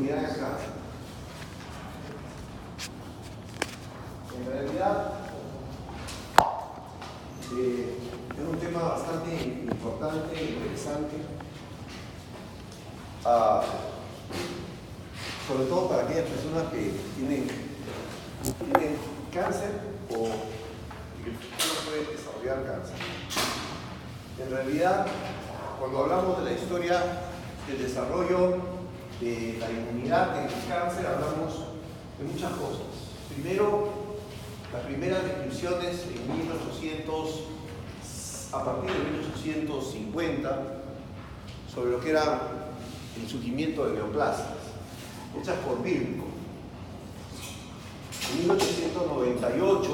inmunidad del cáncer. En realidad, es un tema bastante importante e interesante, sobre todo para aquellas personas que tienen cáncer o que no pueden desarrollar cáncer. En realidad, cuando hablamos de la historia del desarrollo de la inmunidad en el cáncer, hablamos de muchas cosas. Primero, las primeras descripciones en 1800, a partir de 1850, sobre lo que era el surgimiento de neoplasias, hechas por Virchow. En 1898,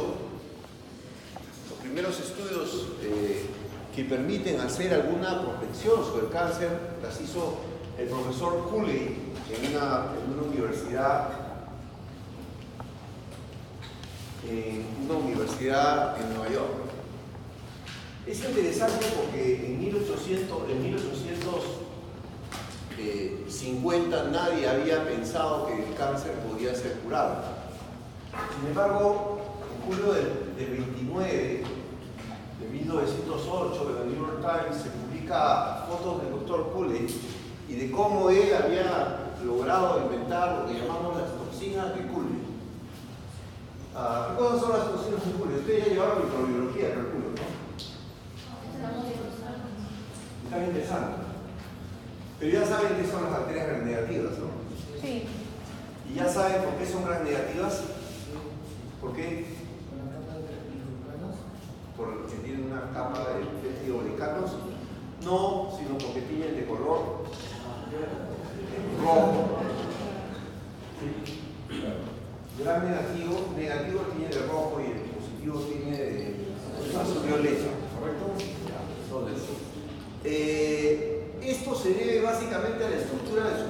los primeros estudios que permiten hacer alguna prospección sobre el cáncer las hizo el profesor Cooley en una universidad en Nueva York. Es interesante porque en 1850 nadie había pensado que el cáncer podía ser curado. Sin embargo, en julio del 29 de 1908, en el New York Times, se publica fotos del Dr. Cooley y de cómo él había logrado inventar lo que llamamos las toxinas de Cooley. ¿Qué cosas son las toxinas de Cooley? Ustedes ya llevaron microbiología, calculo, ¿no? Están empezando. Pero ya saben qué son las bacterias gram negativas, ¿no? Sí. ¿Y ya saben por qué son gram negativas? ¿Por qué? Porque tienen una capa de peptidoglicanos. No, sino porque tienen de color rojo. Gram negativo tiene de rojo y el positivo tiene de azul violeta, ¿correcto? Esto se debe básicamente a la estructura de su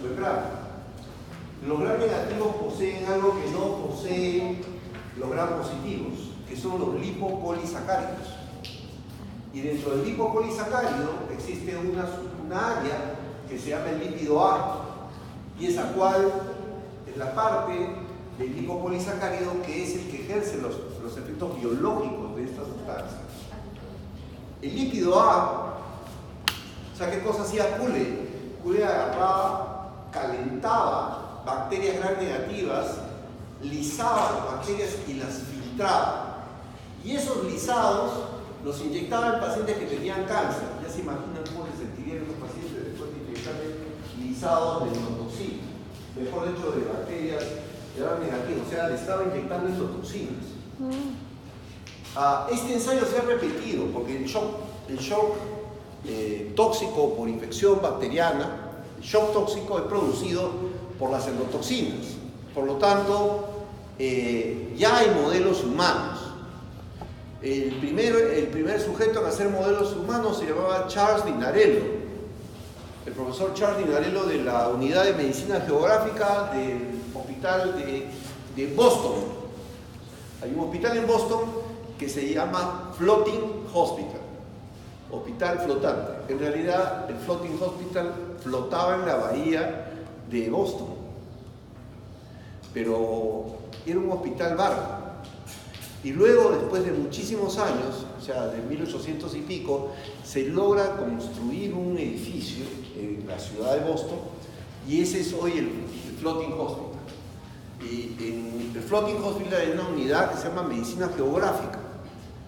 membrana. Los gram negativos poseen algo que no poseen los gram positivos, que son los lipopolisacáridos. Y dentro del lipopolisacárido existe una área que se llama el lípido A, y esa cual es la parte del lipopolisacárido que es el que ejerce los efectos biológicos de esta sustancia. El lípido A, o sea, ¿qué cosa hacía Cooley? Cooley agarraba, calentaba bacterias gram negativas, lisaba las bacterias y las filtraba. Y esos lisados los inyectaba en pacientes que tenían cáncer. Ya se imaginan cómo se sentirían los pacientes después de inyectarle lisados de endotoxina, mejor dicho, de bacterias gram negativas, o sea, le estaba inyectando endotoxinas. Este ensayo se ha repetido porque el shock tóxico por infección bacteriana, el shock tóxico es producido por las endotoxinas. Por lo tanto, ya hay modelos humanos. El primer sujeto en hacer modelos humanos se llamaba Charles Dinarello, el profesor Charles Dinarello de la Unidad de Medicina Geográfica del Hospital de Boston. Hay un hospital en Boston que se llama Floating Hospital, hospital flotante. En realidad, el Floating Hospital flotaba en la bahía de Boston, pero era un hospital barco. Y luego, después de muchísimos años, o sea, de 1800 y pico, se logra construir un edificio en la ciudad de Boston, y ese es hoy el Floating Hospital. Y en el Floating Hospital hay una unidad que se llama Medicina Geográfica.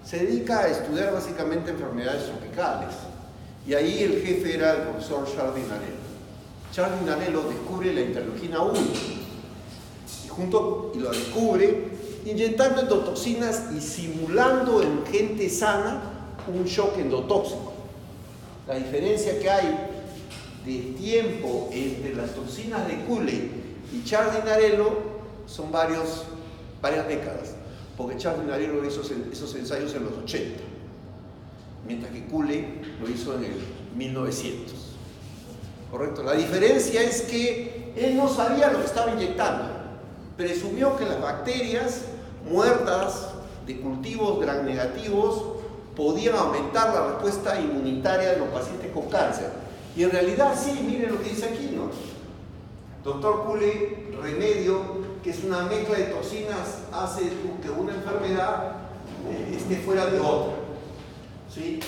Se dedica a estudiar básicamente enfermedades tropicales. Y ahí el jefe era el profesor Charles Dinarello. Charles Dinarello descubre la interleuquina 1 y lo descubre inyectando endotoxinas y simulando en gente sana un shock endotóxico. La diferencia que hay de tiempo entre las toxinas de Cooley y Charles Dinarello son varias décadas, porque Charles Dinarello hizo esos ensayos en los 80, mientras que Cooley lo hizo en el 1900. ¿Correcto? La diferencia es que él no sabía lo que estaba inyectando. Presumió que las bacterias muertas de cultivos gram negativos podían aumentar la respuesta inmunitaria de los pacientes con cáncer. Y en realidad sí, miren lo que dice aquí, ¿no? Doctor Cooley, remedio, que es una mezcla de toxinas, hace que una enfermedad esté fuera de otra. ¿Sí?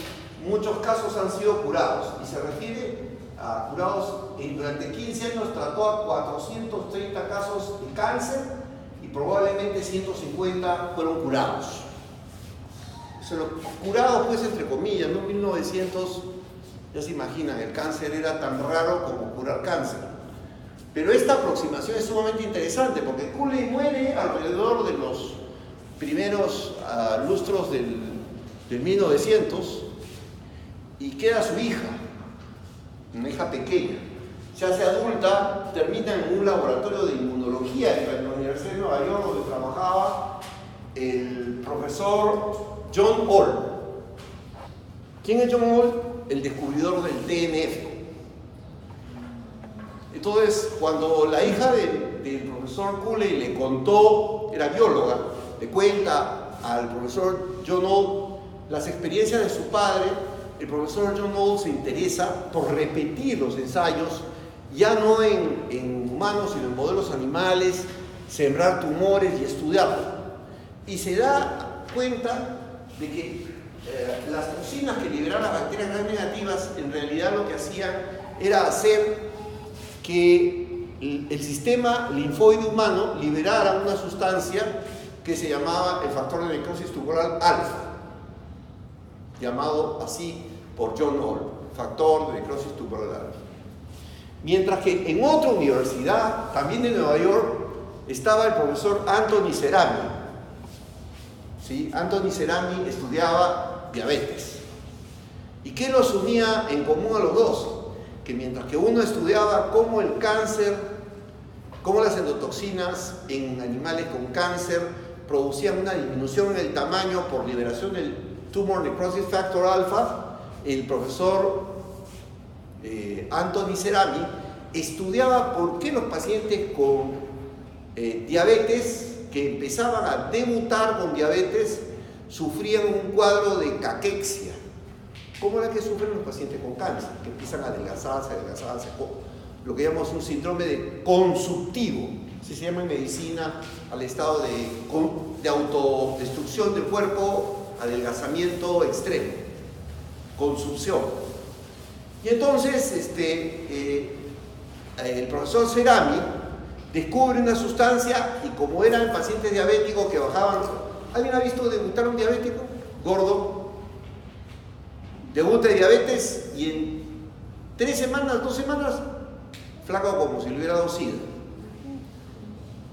Muchos casos han sido curados, y se refiere a curados, durante 15 años trató a 430 casos de cáncer y probablemente 150 fueron curados. Curados pues entre comillas, ¿no? 1900, ya se imaginan, el cáncer era tan raro como curar cáncer. Pero esta aproximación es sumamente interesante porque Cooley muere alrededor de los primeros lustros del 1900 y queda su hija, una hija pequeña. Se hace adulta, termina en un laboratorio de inmunología en la Universidad de Nueva York, donde trabajaba el profesor John Hall. ¿Quién es John Hall? El descubridor del TNF. Entonces, cuando la hija del profesor Cooley le contó, era bióloga, le cuenta al profesor John Hall las experiencias de su padre, el profesor John Hall se interesa por repetir los ensayos, ya no en humanos, sino en modelos animales, sembrar tumores y estudiarlos. Y se da cuenta de que las toxinas que liberaban las bacterias gram negativas, en realidad lo que hacían era hacer que el sistema linfoide humano liberara una sustancia que se llamaba el factor de necrosis tumoral alfa, llamado así por John Hall, factor de necrosis tumoral alfa. Mientras que en otra universidad, también de Nueva York, estaba el profesor Anthony Cerami. ¿Sí? Anthony Cerami estudiaba diabetes. ¿Y qué los unía en común a los dos? Que mientras que uno estudiaba cómo el cáncer, cómo las endotoxinas en animales con cáncer producían una disminución en el tamaño por liberación del Tumor Necrosis Factor Alpha, el profesor Anthony Cerami estudiaba por qué los pacientes con diabetes, que empezaban a debutar con diabetes, sufrían un cuadro de caquexia, como la que sufren los pacientes con cáncer, que empiezan a adelgazarse, lo que llamamos un síndrome de consumptivo. Se llama en medicina al estado de autodestrucción del cuerpo, adelgazamiento extremo, consumpción. Y entonces el profesor Cerami descubre una sustancia, y como eran pacientes diabéticos que bajaban, ¿alguien ha visto debutar un diabético gordo? Debuta de diabetes y en 3 semanas, 2 semanas, flaco como si le hubiera dado SIDA.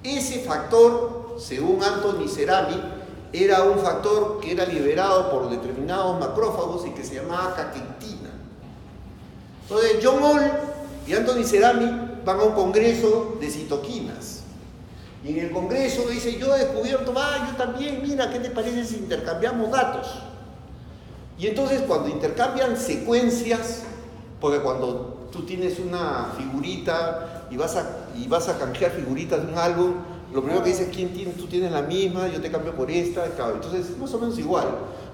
Ese factor, según Anthony Cerami, era un factor que era liberado por determinados macrófagos y que se llamaba caquectina. Entonces John Hall y Anthony Cerami van a un congreso de citoquinas. Y en el congreso dice, yo he descubierto, yo también, mira, ¿qué te parece si intercambiamos datos? Y entonces cuando intercambian secuencias, porque cuando tú tienes una figurita y vas a canjear figuritas de un álbum, lo primero que dices, tú tienes la misma, yo te cambio por esta, entonces más o menos igual.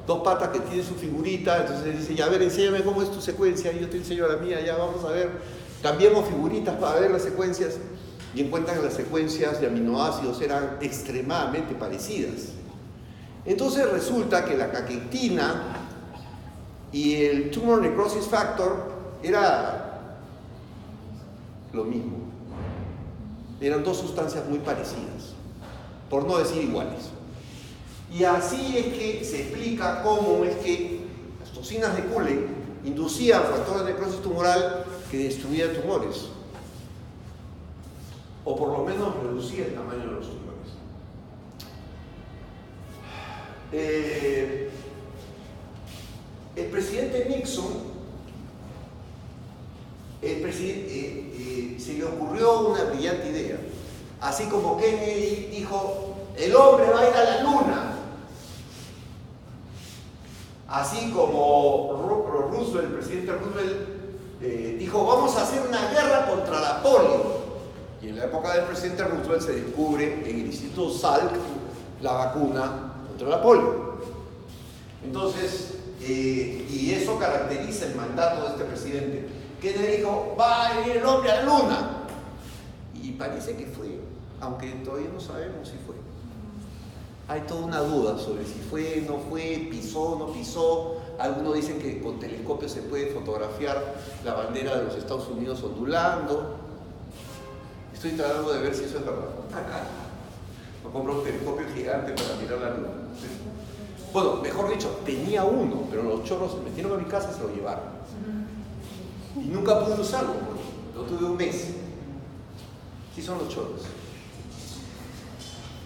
2 patas que tienen su figurita, entonces dice, ya a ver, enséñame cómo es tu secuencia, y yo te enseño la mía, ya vamos a ver, cambiemos figuritas para ver las secuencias, y encuentran que las secuencias de aminoácidos eran extremadamente parecidas. Entonces resulta que la caquectina y el Tumor Necrosis Factor era lo mismo. Eran 2 sustancias muy parecidas, por no decir iguales. Y así es que se explica cómo es que las toxinas de Cooley inducían factores de necrosis tumoral que destruían tumores, o por lo menos reducía el tamaño de los tumores. El presidente Nixon, se le ocurrió una brillante idea. Así como Kennedy dijo, el hombre va a ir a la luna. Así como Roosevelt, el presidente Roosevelt, dijo, vamos a hacer una guerra contra la polio. Y en la época del presidente Roosevelt se descubre en el Instituto Salk la vacuna contra la polio. Entonces, y eso caracteriza el mandato de este presidente. Kennedy dijo, va a ir el hombre a la luna. Y parece que fue, aunque todavía no sabemos si fue. Hay toda una duda sobre si fue, no fue, pisó, no pisó. Algunos dicen que con telescopio se puede fotografiar la bandera de los Estados Unidos ondulando. Estoy tratando de ver si eso es verdad. Me compro un telescopio gigante para mirar la luna. Bueno, mejor dicho, tenía uno, pero los chorros se metieron a mi casa y se lo llevaron. Y nunca pude usarlo, lo tuve un mes. Sí son los chorros.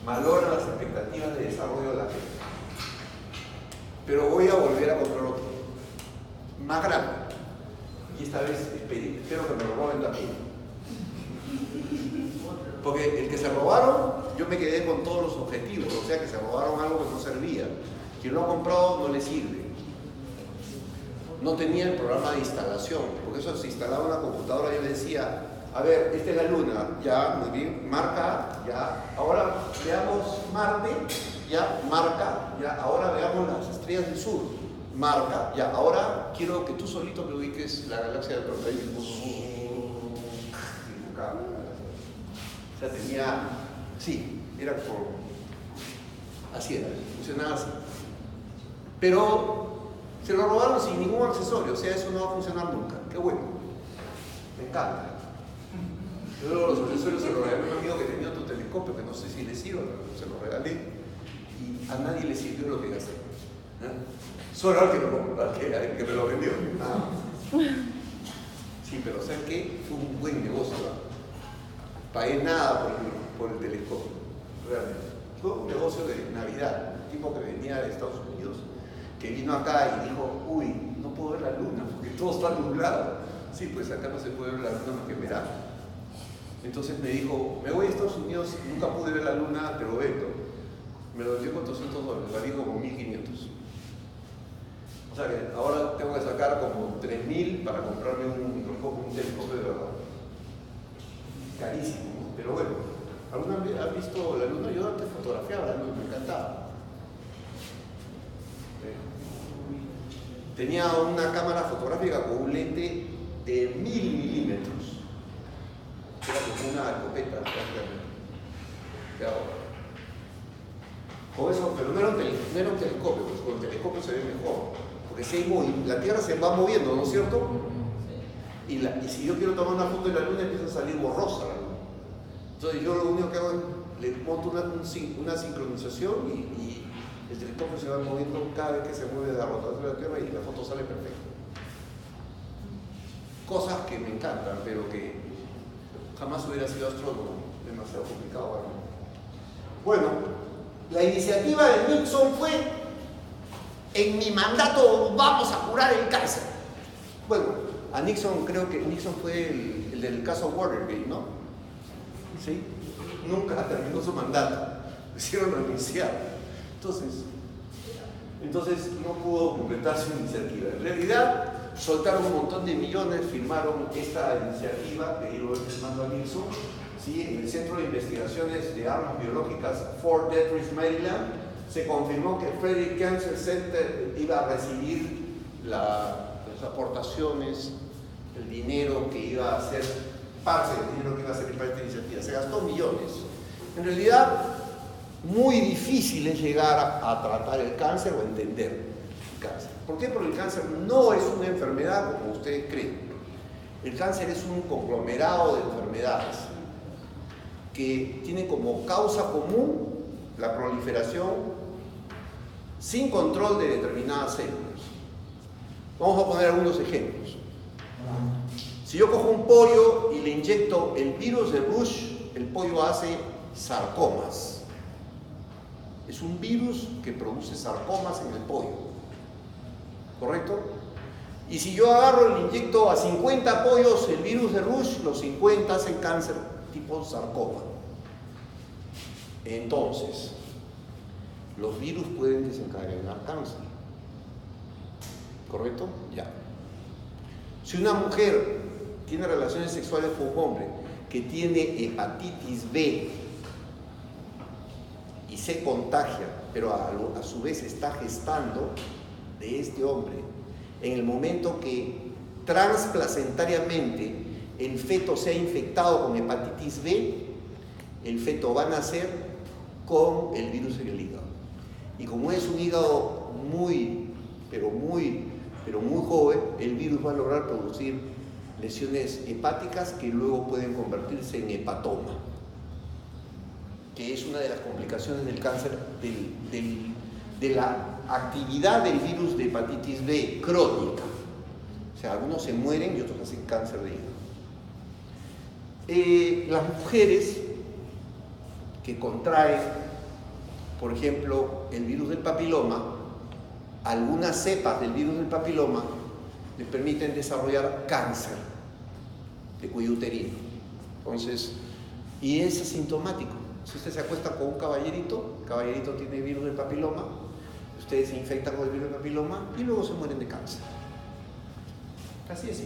Malogran las expectativas de desarrollo de la gente. Pero voy a volver a comprar otro, más grande. Y esta vez espero que me lo roben también. Porque el que se robaron, yo me quedé con todos los objetivos, o sea que se robaron algo que no servía. Quien lo ha comprado no le sirve. No tenía el programa de instalación, porque eso se instalaba en la computadora. Yo le decía, a ver, esta es la luna, ya, muy bien, marca, ya. Ahora veamos Marte, ya, marca, ya. Ahora veamos las estrellas del sur, marca, ya. Ahora quiero que tú solito me ubiques la galaxia del norte. O sea, tenía, sí, era por, así era, funcionaba así. Pero se lo robaron sin ningún accesorio, o sea, eso no va a funcionar nunca. Qué bueno, me encanta. Yo los accesorios se los regalé a un amigo que tenía otro telescopio, que no sé si le sirve, pero se lo regalé. Y a nadie le sirvió lo que gasté. Solo al que me lo vendió. Sí, pero ¿sabes qué? Fue un buen negocio. Pagué nada por el telescopio, realmente. Fue un negocio de Navidad. Un tipo que venía de Estados Unidos, que vino acá y dijo, uy, no puedo ver la luna porque todo está nublado. Sí, pues acá no se puede ver la luna más que en verano. Entonces me dijo, me voy a Estados Unidos, nunca pude ver la luna, te lo vendo. Me lo vendió con $200, valí como 1.500. O sea que ahora tengo que sacar como 3.000 para comprarme un telescopio de verdad. Carísimo, pero bueno. ¿Alguna vez has visto la luna? Yo antes fotografiaba la luna, me encantaba. Tenía una cámara fotográfica con un lente de 1.000 milímetros. Era como una escopeta, prácticamente. Con eso, pero no era un telescopio, pues con el telescopio se ve mejor. Porque si la Tierra se va moviendo, ¿no es cierto? Y si yo quiero tomar una foto de la luna, empieza a salir borrosa la luna. Entonces yo lo único que hago es le monto una sincronización y el telescopio se va moviendo cada vez que se mueve la rotación de la Tierra y la foto sale perfecta. Cosas que me encantan, pero que jamás hubiera sido astrónomo, demasiado complicado. Bueno, la iniciativa de Nixon fue: en mi mandato vamos a curar el cáncer. Bueno, a Nixon, creo que Nixon fue el del caso Watergate, ¿no? ¿Sí? Nunca terminó su mandato, lo hicieron renunciar. Entonces no pudo completar su iniciativa. En realidad, soltaron un montón de millones, firmaron esta iniciativa que yo les mando a Nixon, ¿sí? En el Centro de Investigaciones de Armas Biológicas Fort Detrick, Maryland, se confirmó que Frederick Cancer Center iba a recibir las aportaciones, el dinero que iba a ser parte del dinero que iba a ser para esta iniciativa. Se gastó millones. En realidad, muy difícil es llegar a tratar el cáncer o entender el cáncer. ¿Por qué? Porque el cáncer no es una enfermedad como ustedes creen. El cáncer es un conglomerado de enfermedades que tiene como causa común la proliferación sin control de determinadas células. Vamos a poner algunos ejemplos. Si yo cojo un pollo y le inyecto el virus de Rush, el pollo hace sarcomas. Es un virus que produce sarcomas en el pollo, ¿correcto? Y si yo agarro y le inyecto a 50 pollos el virus de Rush, los 50 hacen cáncer tipo sarcoma. Entonces, los virus pueden desencadenar cáncer, ¿correcto? Ya. Si una mujer tiene relaciones sexuales con un hombre que tiene hepatitis B y se contagia, pero a su vez está gestando de este hombre, en el momento que transplacentariamente el feto se ha infectado con hepatitis B, el feto va a nacer con el virus en el hígado. Y como es un hígado muy joven, el virus va a lograr producir lesiones hepáticas que luego pueden convertirse en hepatoma, que es una de las complicaciones del cáncer, de la actividad del virus de hepatitis B crónica. O sea, algunos se mueren y otros hacen cáncer de hígado. Las mujeres que contraen, por ejemplo, el virus del papiloma, algunas cepas del virus del papiloma les permiten desarrollar cáncer de cuello uterino. Entonces, y es asintomático. Si usted se acuesta con un caballerito, el caballerito tiene virus del papiloma, ustedes se infectan con el virus del papiloma y luego se mueren de cáncer. Así es.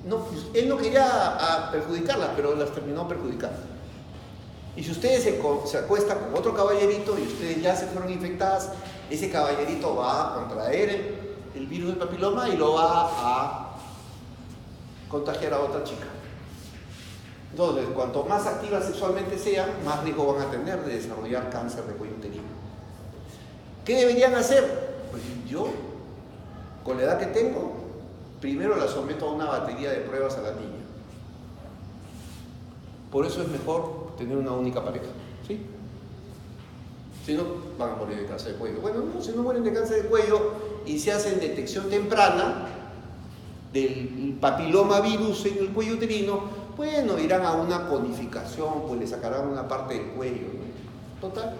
No, él no quería perjudicarlas, pero las terminó perjudicando. Y si ustedes se acuestan con otro caballerito y ustedes ya se fueron infectadas, ese caballerito va a contraer el virus del papiloma y lo va a contagiar a otra chica. Entonces, cuanto más activas sexualmente sean, más riesgo van a tener de desarrollar cáncer de cuello uterino. ¿Qué deberían hacer? Pues yo, con la edad que tengo, primero la someto a una batería de pruebas a la niña. Por eso es mejor tener una única pareja, ¿sí? Si no, van a morir de cáncer de cuello. Bueno, no, si no mueren de cáncer de cuello y se hacen detección temprana del papiloma virus en el cuello uterino, bueno, irán a una conificación, pues le sacarán una parte del cuello, ¿no? Total.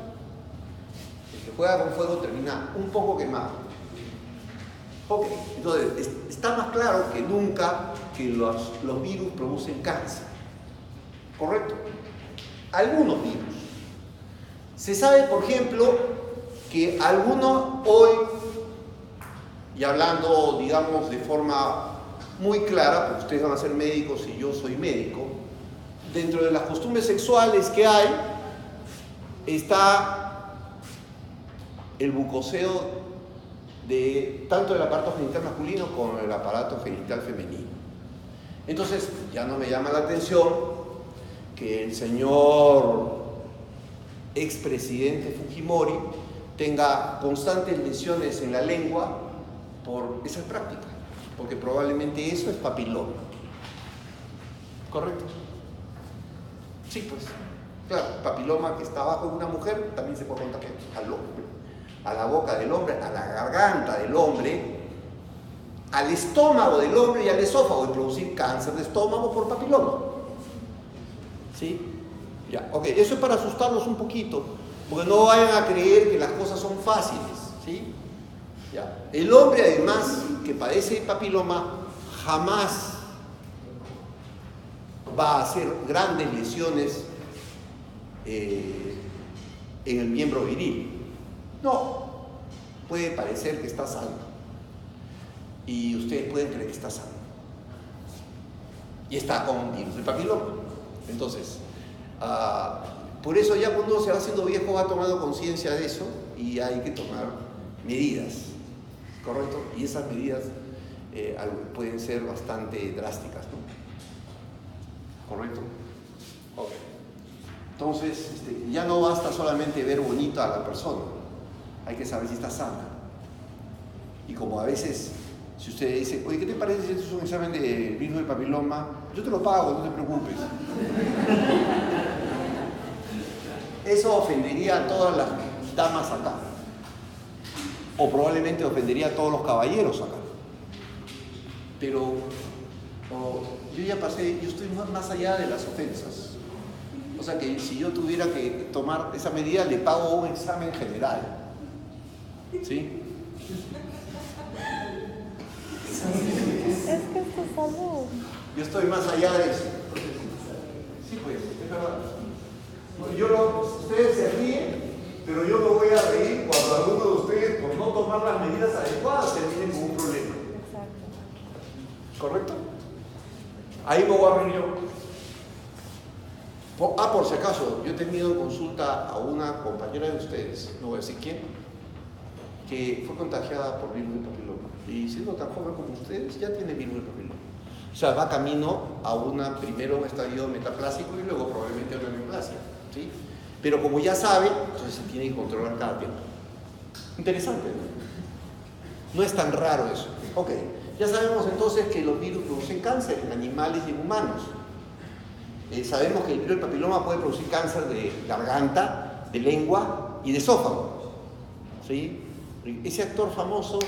El que juega con fuego termina un poco quemado. Ok, entonces está más claro que nunca que los virus producen cáncer. ¿Correcto? Algunos virus. Se sabe, por ejemplo, que algunos hoy, y hablando, digamos, de forma muy clara, porque ustedes van a ser médicos y yo soy médico, dentro de las costumbres sexuales que hay, está el bucoseo tanto del aparato genital masculino como del aparato genital femenino. Entonces, ya no me llama la atención que el señor expresidente Fujimori tenga constantes lesiones en la lengua por esa práctica, porque probablemente eso es papiloma. ¿Correcto? Sí, pues, claro, papiloma que está abajo de una mujer también se puede contagiar al hombre, a la boca del hombre, a la garganta del hombre, al estómago del hombre y al esófago, y producir cáncer de estómago por papiloma. ¿Sí? Ya, ok, eso es para asustarlos un poquito, porque no vayan a creer que las cosas son fáciles, ¿sí? Ya. El hombre, además, que padece papiloma, jamás va a hacer grandes lesiones en el miembro viril. No, puede parecer que está sano, y ustedes pueden creer que está sano, y está con un virus de papiloma. Entonces, por eso ya cuando uno se va haciendo viejo va tomando conciencia de eso y hay que tomar medidas, ¿correcto? Y esas medidas pueden ser bastante drásticas, ¿no? ¿Correcto? Ok. Entonces, ya no basta solamente ver bonita a la persona, hay que saber si está sana. Y como a veces, si usted dice, oye, ¿qué te parece si esto es un examen de virus del papiloma? Yo te lo pago, no te preocupes. Eso ofendería a todas las damas acá. O probablemente ofendería a todos los caballeros acá. Pero yo ya pasé, yo estoy más allá de las ofensas. O sea que si yo tuviera que tomar esa medida, le pago un examen general. ¿Sí? Es que esto es salud. Yo estoy más allá de eso. Sí, pues, es verdad. Ustedes se ríen, pero yo me voy a reír cuando alguno de ustedes, por no tomar las medidas adecuadas, terminen con un problema. Exacto. ¿Correcto? Ahí me voy a reír yo. Por si acaso, yo he tenido en consulta a una compañera de ustedes, no voy a decir quién, que fue contagiada por virus del papiloma. Y siendo tan joven como ustedes, ya tiene virus del papiloma. sea, va camino a primero un estadio metaplásico y luego probablemente a una neoplasia, ¿sí? Pero como ya sabe, entonces se tiene que controlar cada tiempo. Interesante, ¿no? No es tan raro eso. Ok, ya sabemos entonces que los virus producen cáncer en animales y en humanos. Sabemos que el virus del papiloma puede producir cáncer de garganta, de lengua y de esófago, ¿sí? Ese actor famoso,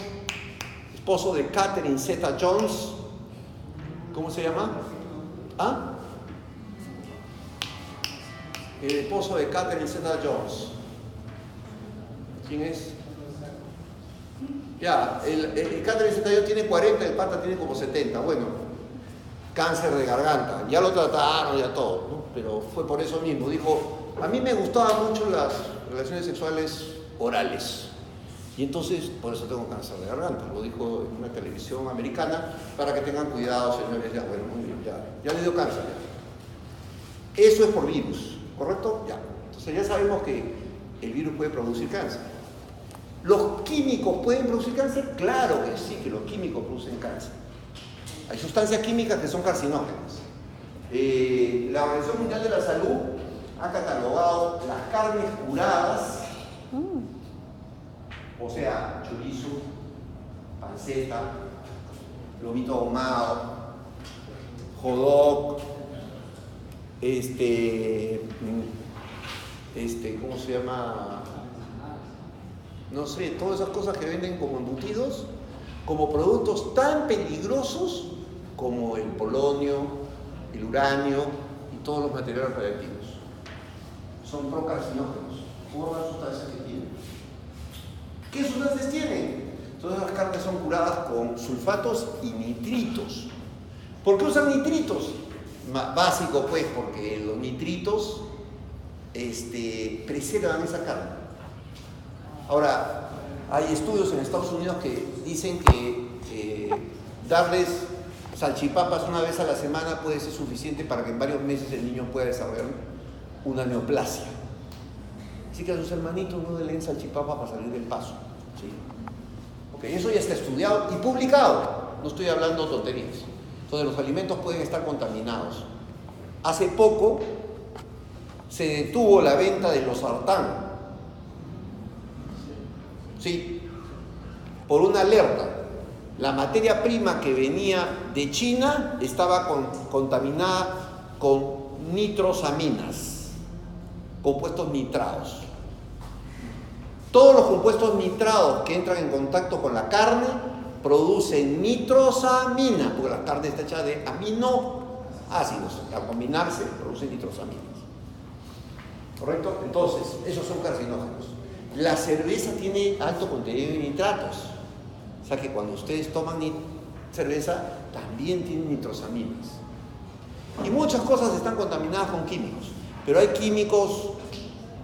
esposo de Catherine Zeta-Jones, ¿cómo se llama? ¿Ah? El esposo de Catherine Zeta-Jones. ¿Quién es? Ya, el Catherine Zeta-Jones tiene 40, el pata tiene como 70. Bueno, cáncer de garganta. Ya lo trataron, ya todo, ¿no? Pero fue por eso mismo. Dijo, a mí me gustaban mucho las relaciones sexuales orales. Y entonces, por eso tengo cáncer de garganta. Lo dijo en una televisión americana, para que tengan cuidado, señores. Ya, bueno, muy bien, ya le dio cáncer. Ya. Eso es por virus, ¿correcto? Ya. Entonces ya sabemos que el virus puede producir cáncer. ¿Los químicos pueden producir cáncer? Claro que sí, que los químicos producen cáncer. Hay sustancias químicas que son carcinógenas. La Organización Mundial de la Salud ha catalogado las carnes curadas, o sea, chorizo, panceta, lomito ahumado, hot dog, ¿cómo se llama? No sé, todas esas cosas que venden como embutidos, como productos tan peligrosos como el polonio, el uranio y todos los materiales radiactivos. Son procarcinógenos por las sustancias que tienen. ¿Qué sustancias tienen? Todas las carnes son curadas con sulfatos y nitritos. ¿Por qué usan nitritos? Básico pues, porque los nitritos preservan esa carne. Ahora, hay estudios en Estados Unidos que dicen que darles salchipapas una vez a la semana puede ser suficiente para que en varios meses el niño pueda desarrollar una neoplasia. Así que a sus hermanitos no le den salchipapas para salir del paso, ¿sí? Okay, eso ya está estudiado y publicado. No estoy hablando tonterías. Entonces los alimentos pueden estar contaminados. Hace poco se detuvo la venta de losartán. Sí, por una alerta. La materia prima que venía de China estaba contaminada con nitrosaminas, compuestos nitrados. Todos los compuestos nitrados que entran en contacto con la carne producen nitrosamina, porque la carne está hecha de aminoácidos. Al combinarse producen nitrosaminas. ¿Correcto? Entonces, esos son carcinógenos. La cerveza tiene alto contenido de nitratos. O sea que cuando ustedes toman cerveza, también tienen nitrosaminas. Y muchas cosas están contaminadas con químicos. Pero hay químicos,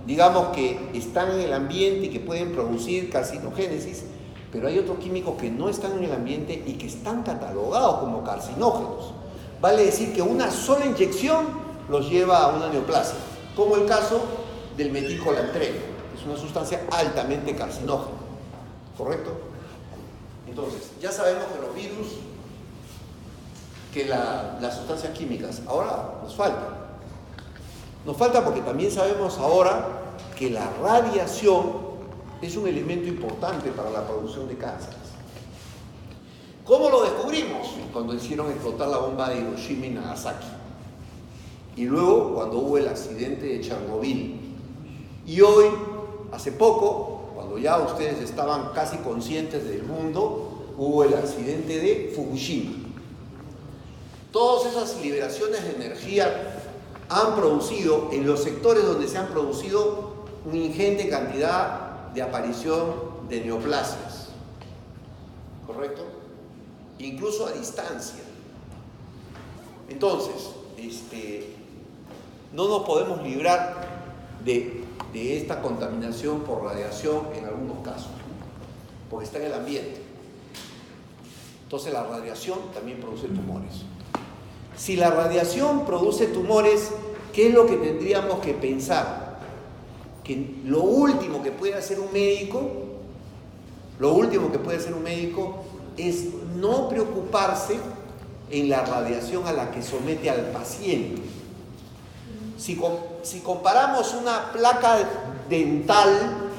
digamos, que están en el ambiente y que pueden producir carcinogénesis, pero hay otros químicos que no están en el ambiente y que están catalogados como carcinógenos. Vale decir que una sola inyección los lleva a una neoplasia, como el caso del metilcolantreno. Es una sustancia altamente carcinógena, ¿correcto? Entonces, ya sabemos que los virus, que las sustancias químicas, ahora nos falta. Nos falta porque también sabemos ahora que la radiación es un elemento importante para la producción de cánceres. ¿Cómo lo descubrimos? Cuando hicieron explotar la bomba de Hiroshima y Nagasaki. Y luego cuando hubo el accidente de Chernobyl. Y hoy, hace poco, cuando ya ustedes estaban casi conscientes del mundo, hubo el accidente de Fukushima. Todas esas liberaciones de energía han producido, en los sectores donde se han producido, una ingente cantidad de aparición de neoplasias. ¿Correcto? Incluso a distancia. Entonces, no nos podemos librar de esta contaminación por radiación en algunos casos, porque está en el ambiente. Entonces la radiación también produce tumores. Si la radiación produce tumores, ¿qué es lo que tendríamos que pensar? Que lo último que puede hacer un médico, es no preocuparse en la radiación a la que somete al paciente. Si comparamos una placa dental,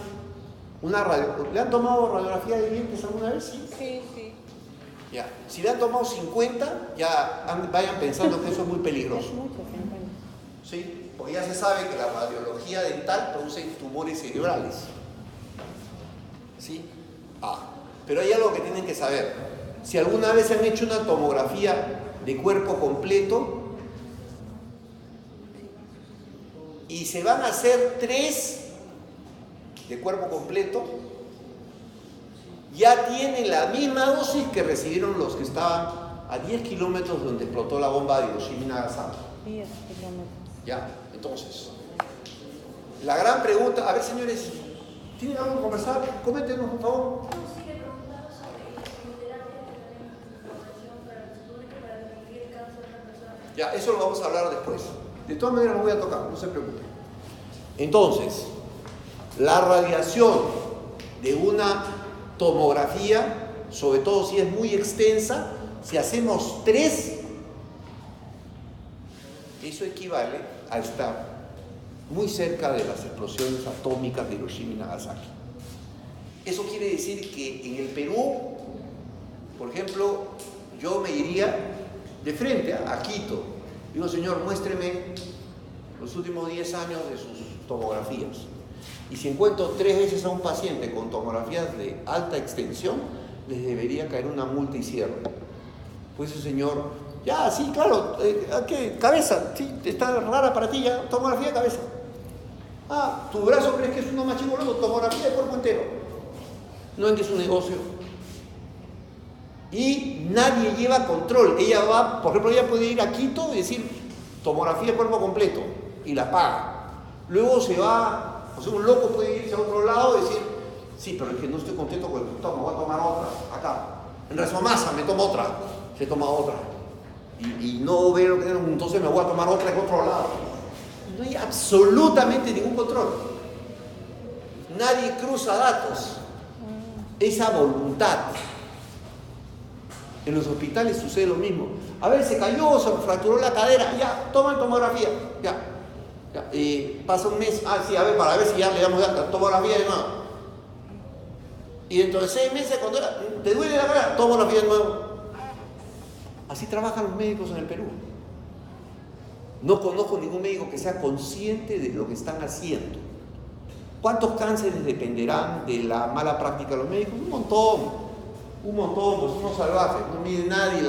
¿le han tomado radiografía de dientes alguna vez? Sí, sí. Ya. Si le han tomado 50, ya vayan pensando que eso es muy peligroso. Es mucho, 50. ¿Sí? Porque ya se sabe que la radiología dental produce tumores cerebrales. ¿Sí? Pero hay algo que tienen que saber. Si alguna vez han hecho una tomografía de cuerpo completo y se van a hacer 3 de cuerpo completo, ya tienen la misma dosis que recibieron los que estaban a 10 kilómetros donde explotó la bomba de Hiroshima y Nagasaki. 10 kilómetros. Ya, entonces, la gran pregunta, a ver señores, ¿tienen algo que conversar? Coméntenos, por favor. Ya, eso lo vamos a hablar después. De todas maneras lo voy a tocar, no se preocupen. Entonces, la radiación de una tomografía, sobre todo si es muy extensa, si hacemos 3, eso equivale a estar muy cerca de las explosiones atómicas de Hiroshima y Nagasaki. Eso quiere decir que en el Perú, por ejemplo, yo me iría de frente a Quito. Digo, señor, muéstreme los últimos 10 años de sus tomografías. Y si encuentro 3 veces a un paciente con tomografías de alta extensión, les debería caer una multa y cierre. Pues ese señor, ya, sí, claro, ¿qué? Cabeza, sí, está rara para ti ya, tomografía de cabeza. ¿Tu brazo crees que es uno más chingoloso? Tomografía de cuerpo entero. No es que es un negocio. Y nadie lleva control. Ella va, por ejemplo, ella puede ir a Quito y decir tomografía de cuerpo completo y la paga. Luego se va, o sea, un loco puede irse a otro lado y decir, sí, pero es que no estoy contento con el resultado, me voy a tomar otra, acá. En Resomasa me tomo otra, se toma otra. Y no veo lo que tengo, entonces me voy a tomar otra en otro lado. No hay absolutamente ningún control. Nadie cruza datos. Esa voluntad. En los hospitales sucede lo mismo. A ver, se cayó, se fracturó la cadera, ya, toman tomografía, ya. Pasa un mes, sí, a ver, para ver si ya le damos tomografía de nuevo. Y dentro de 6 meses, cuando te duele la cara, tomografía de nuevo. Así trabajan los médicos en el Perú. No conozco ningún médico que sea consciente de lo que están haciendo. ¿Cuántos cánceres dependerán de la mala práctica de los médicos? Un montón, pues unos salvajes, no mide nadie.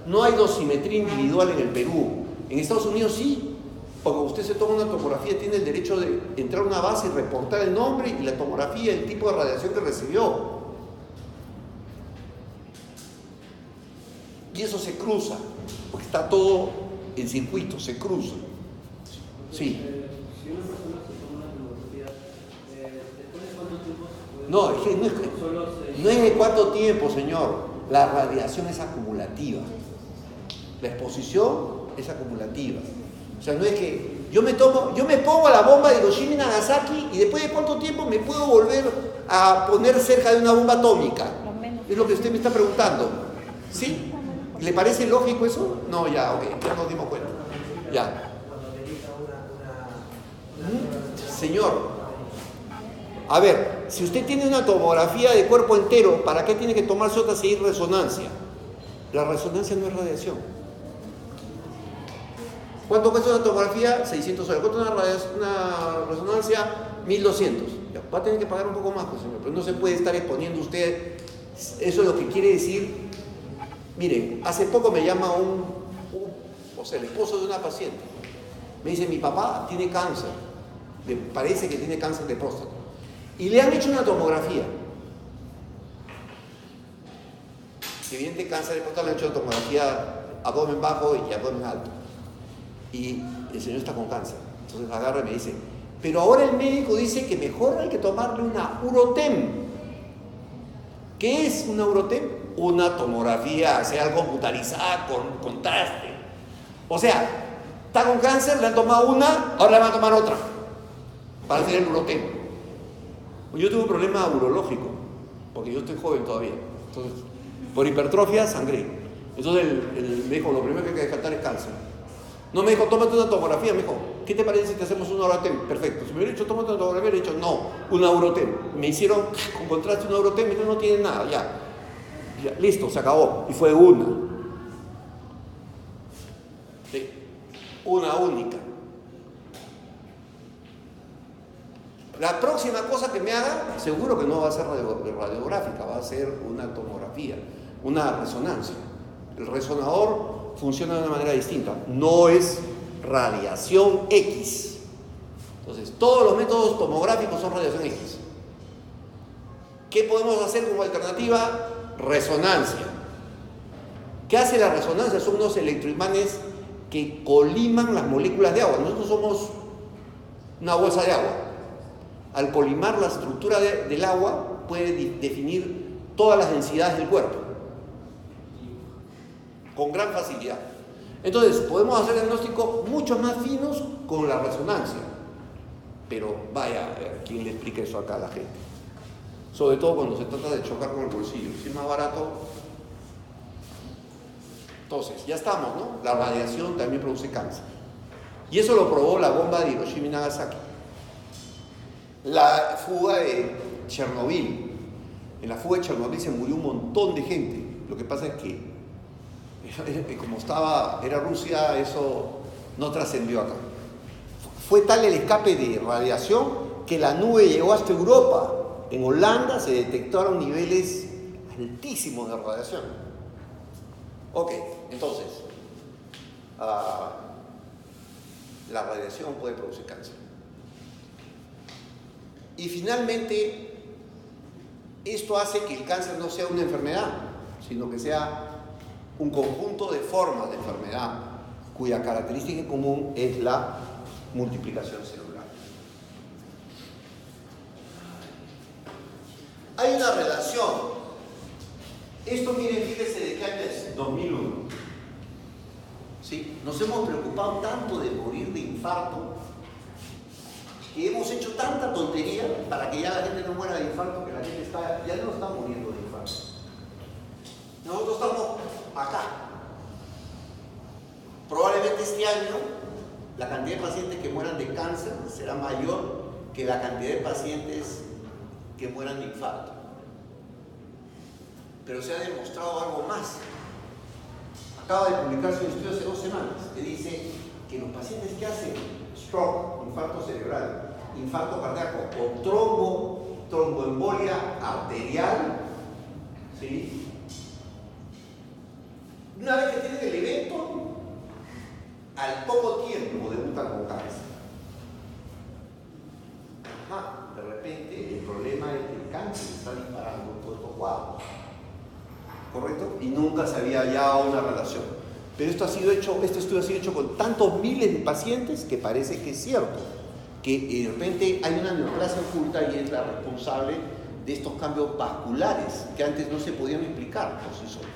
No hay dosimetría individual en el Perú. En Estados Unidos sí, porque usted se toma una tomografía, tiene el derecho de entrar a una base y reportar el nombre y la tomografía, el tipo de radiación que recibió. Y eso se cruza, porque está todo en circuito, se cruza. Sí. Si una persona se toma una tomografía, ¿después de cuánto tiempo se puede? No, es que no es de cuánto tiempo, señor. La radiación es acumulativa. La exposición es acumulativa. O sea, no es que yo me pongo a la bomba de Hiroshima y Nagasaki y después de cuánto tiempo me puedo volver a poner cerca de una bomba atómica. Es lo que usted me está preguntando. ¿Sí? ¿Le parece lógico eso? No, ya, ok, ya nos dimos cuenta. Ya. Señor, a ver, si usted tiene una tomografía de cuerpo entero, ¿para qué tiene que tomarse otra si hay resonancia? La resonancia no es radiación. ¿Cuánto cuesta una tomografía? 600 soles. ¿Cuánto una resonancia? 1200. Ya, va a tener que pagar un poco más, pues, señor, pero no se puede estar exponiendo usted. Eso es lo que quiere decir. Miren, hace poco me llama el esposo de una paciente. Me dice, mi papá tiene cáncer. Le parece que tiene cáncer de próstata. Y le han hecho una tomografía. Evidente cáncer de próstata, le han hecho una tomografía abdomen bajo y abdomen alto. Y el señor está con cáncer. Entonces agarra y me dice, pero ahora el médico dice que mejor hay que tomarle una urotem. ¿Qué es una urotem? Una tomografía, sea algo computarizada con contraste. O sea, está con cáncer, le han tomado una, ahora le van a tomar otra para hacer el urotem. Yo tuve un problema urológico, porque yo estoy joven todavía. Entonces, por hipertrofia sangré. Entonces el me dijo, lo primero que hay que descartar es cáncer. No me dijo, tómate una tomografía, me dijo, ¿qué te parece si te hacemos un Eurotem? Perfecto. Si me hubiera dicho, tómate una tomografía, le he dicho, no, un Eurotem. Me hicieron, con contraste, un Eurotem, y no tiene nada, ya, listo, se acabó. Y fue una. Sí, una única. La próxima cosa que me haga, seguro que no va a ser radiográfica, va a ser una tomografía, una resonancia. El resonador funciona de una manera distinta, no es radiación X. Entonces, todos los métodos tomográficos son radiación X. ¿Qué podemos hacer como alternativa? Resonancia. ¿Qué hace la resonancia? Son unos electroimanes que coliman las moléculas de agua. Nosotros somos una bolsa de agua. Al colimar la estructura del agua, puede definir todas las densidades del cuerpo con gran facilidad. Entonces, podemos hacer diagnósticos mucho más finos con la resonancia. Pero vaya, a ver, ¿quién le explica eso acá a la gente? Sobre todo cuando se trata de chocar con el bolsillo. Si es más barato. Entonces, ya estamos, ¿no? La radiación también produce cáncer. Y eso lo probó la bomba de Hiroshima y Nagasaki. La fuga de Chernobyl. En la fuga de Chernobyl se murió un montón de gente. Lo que pasa es que, como era Rusia, eso no trascendió acá. Fue tal el escape de radiación que la nube llegó hasta Europa. En Holanda se detectaron niveles altísimos de radiación. Ok, entonces, la radiación puede producir cáncer. Y finalmente, esto hace que el cáncer no sea una enfermedad, sino que sea un conjunto de formas de enfermedad cuya característica en común es la multiplicación celular. Hay una relación. Esto, miren, fíjense de qué año es, 2001. ¿Sí? Nos hemos preocupado tanto de morir de infarto que hemos hecho tanta tontería para que ya la gente no muera de infarto, que la gente ya no está muriendo de infarto. Nosotros estamos acá. Probablemente este año la cantidad de pacientes que mueran de cáncer será mayor que la cantidad de pacientes que mueran de infarto. Pero se ha demostrado algo más. Acaba de publicarse un estudio hace 2 semanas que dice que los pacientes que hacen stroke, infarto cerebral, infarto cardíaco o tromboembolia arterial, ¿sí? Una vez que tienen el evento, al poco tiempo debutan con cáncer. De repente el problema es que el cáncer está disparando todos estos cuadros, ¿correcto? Y nunca se había hallado una relación. Pero este estudio ha sido hecho con tantos miles de pacientes que parece que es cierto, que de repente hay una neoplasia oculta y es la responsable de estos cambios vasculares que antes no se podían explicar por sí solos.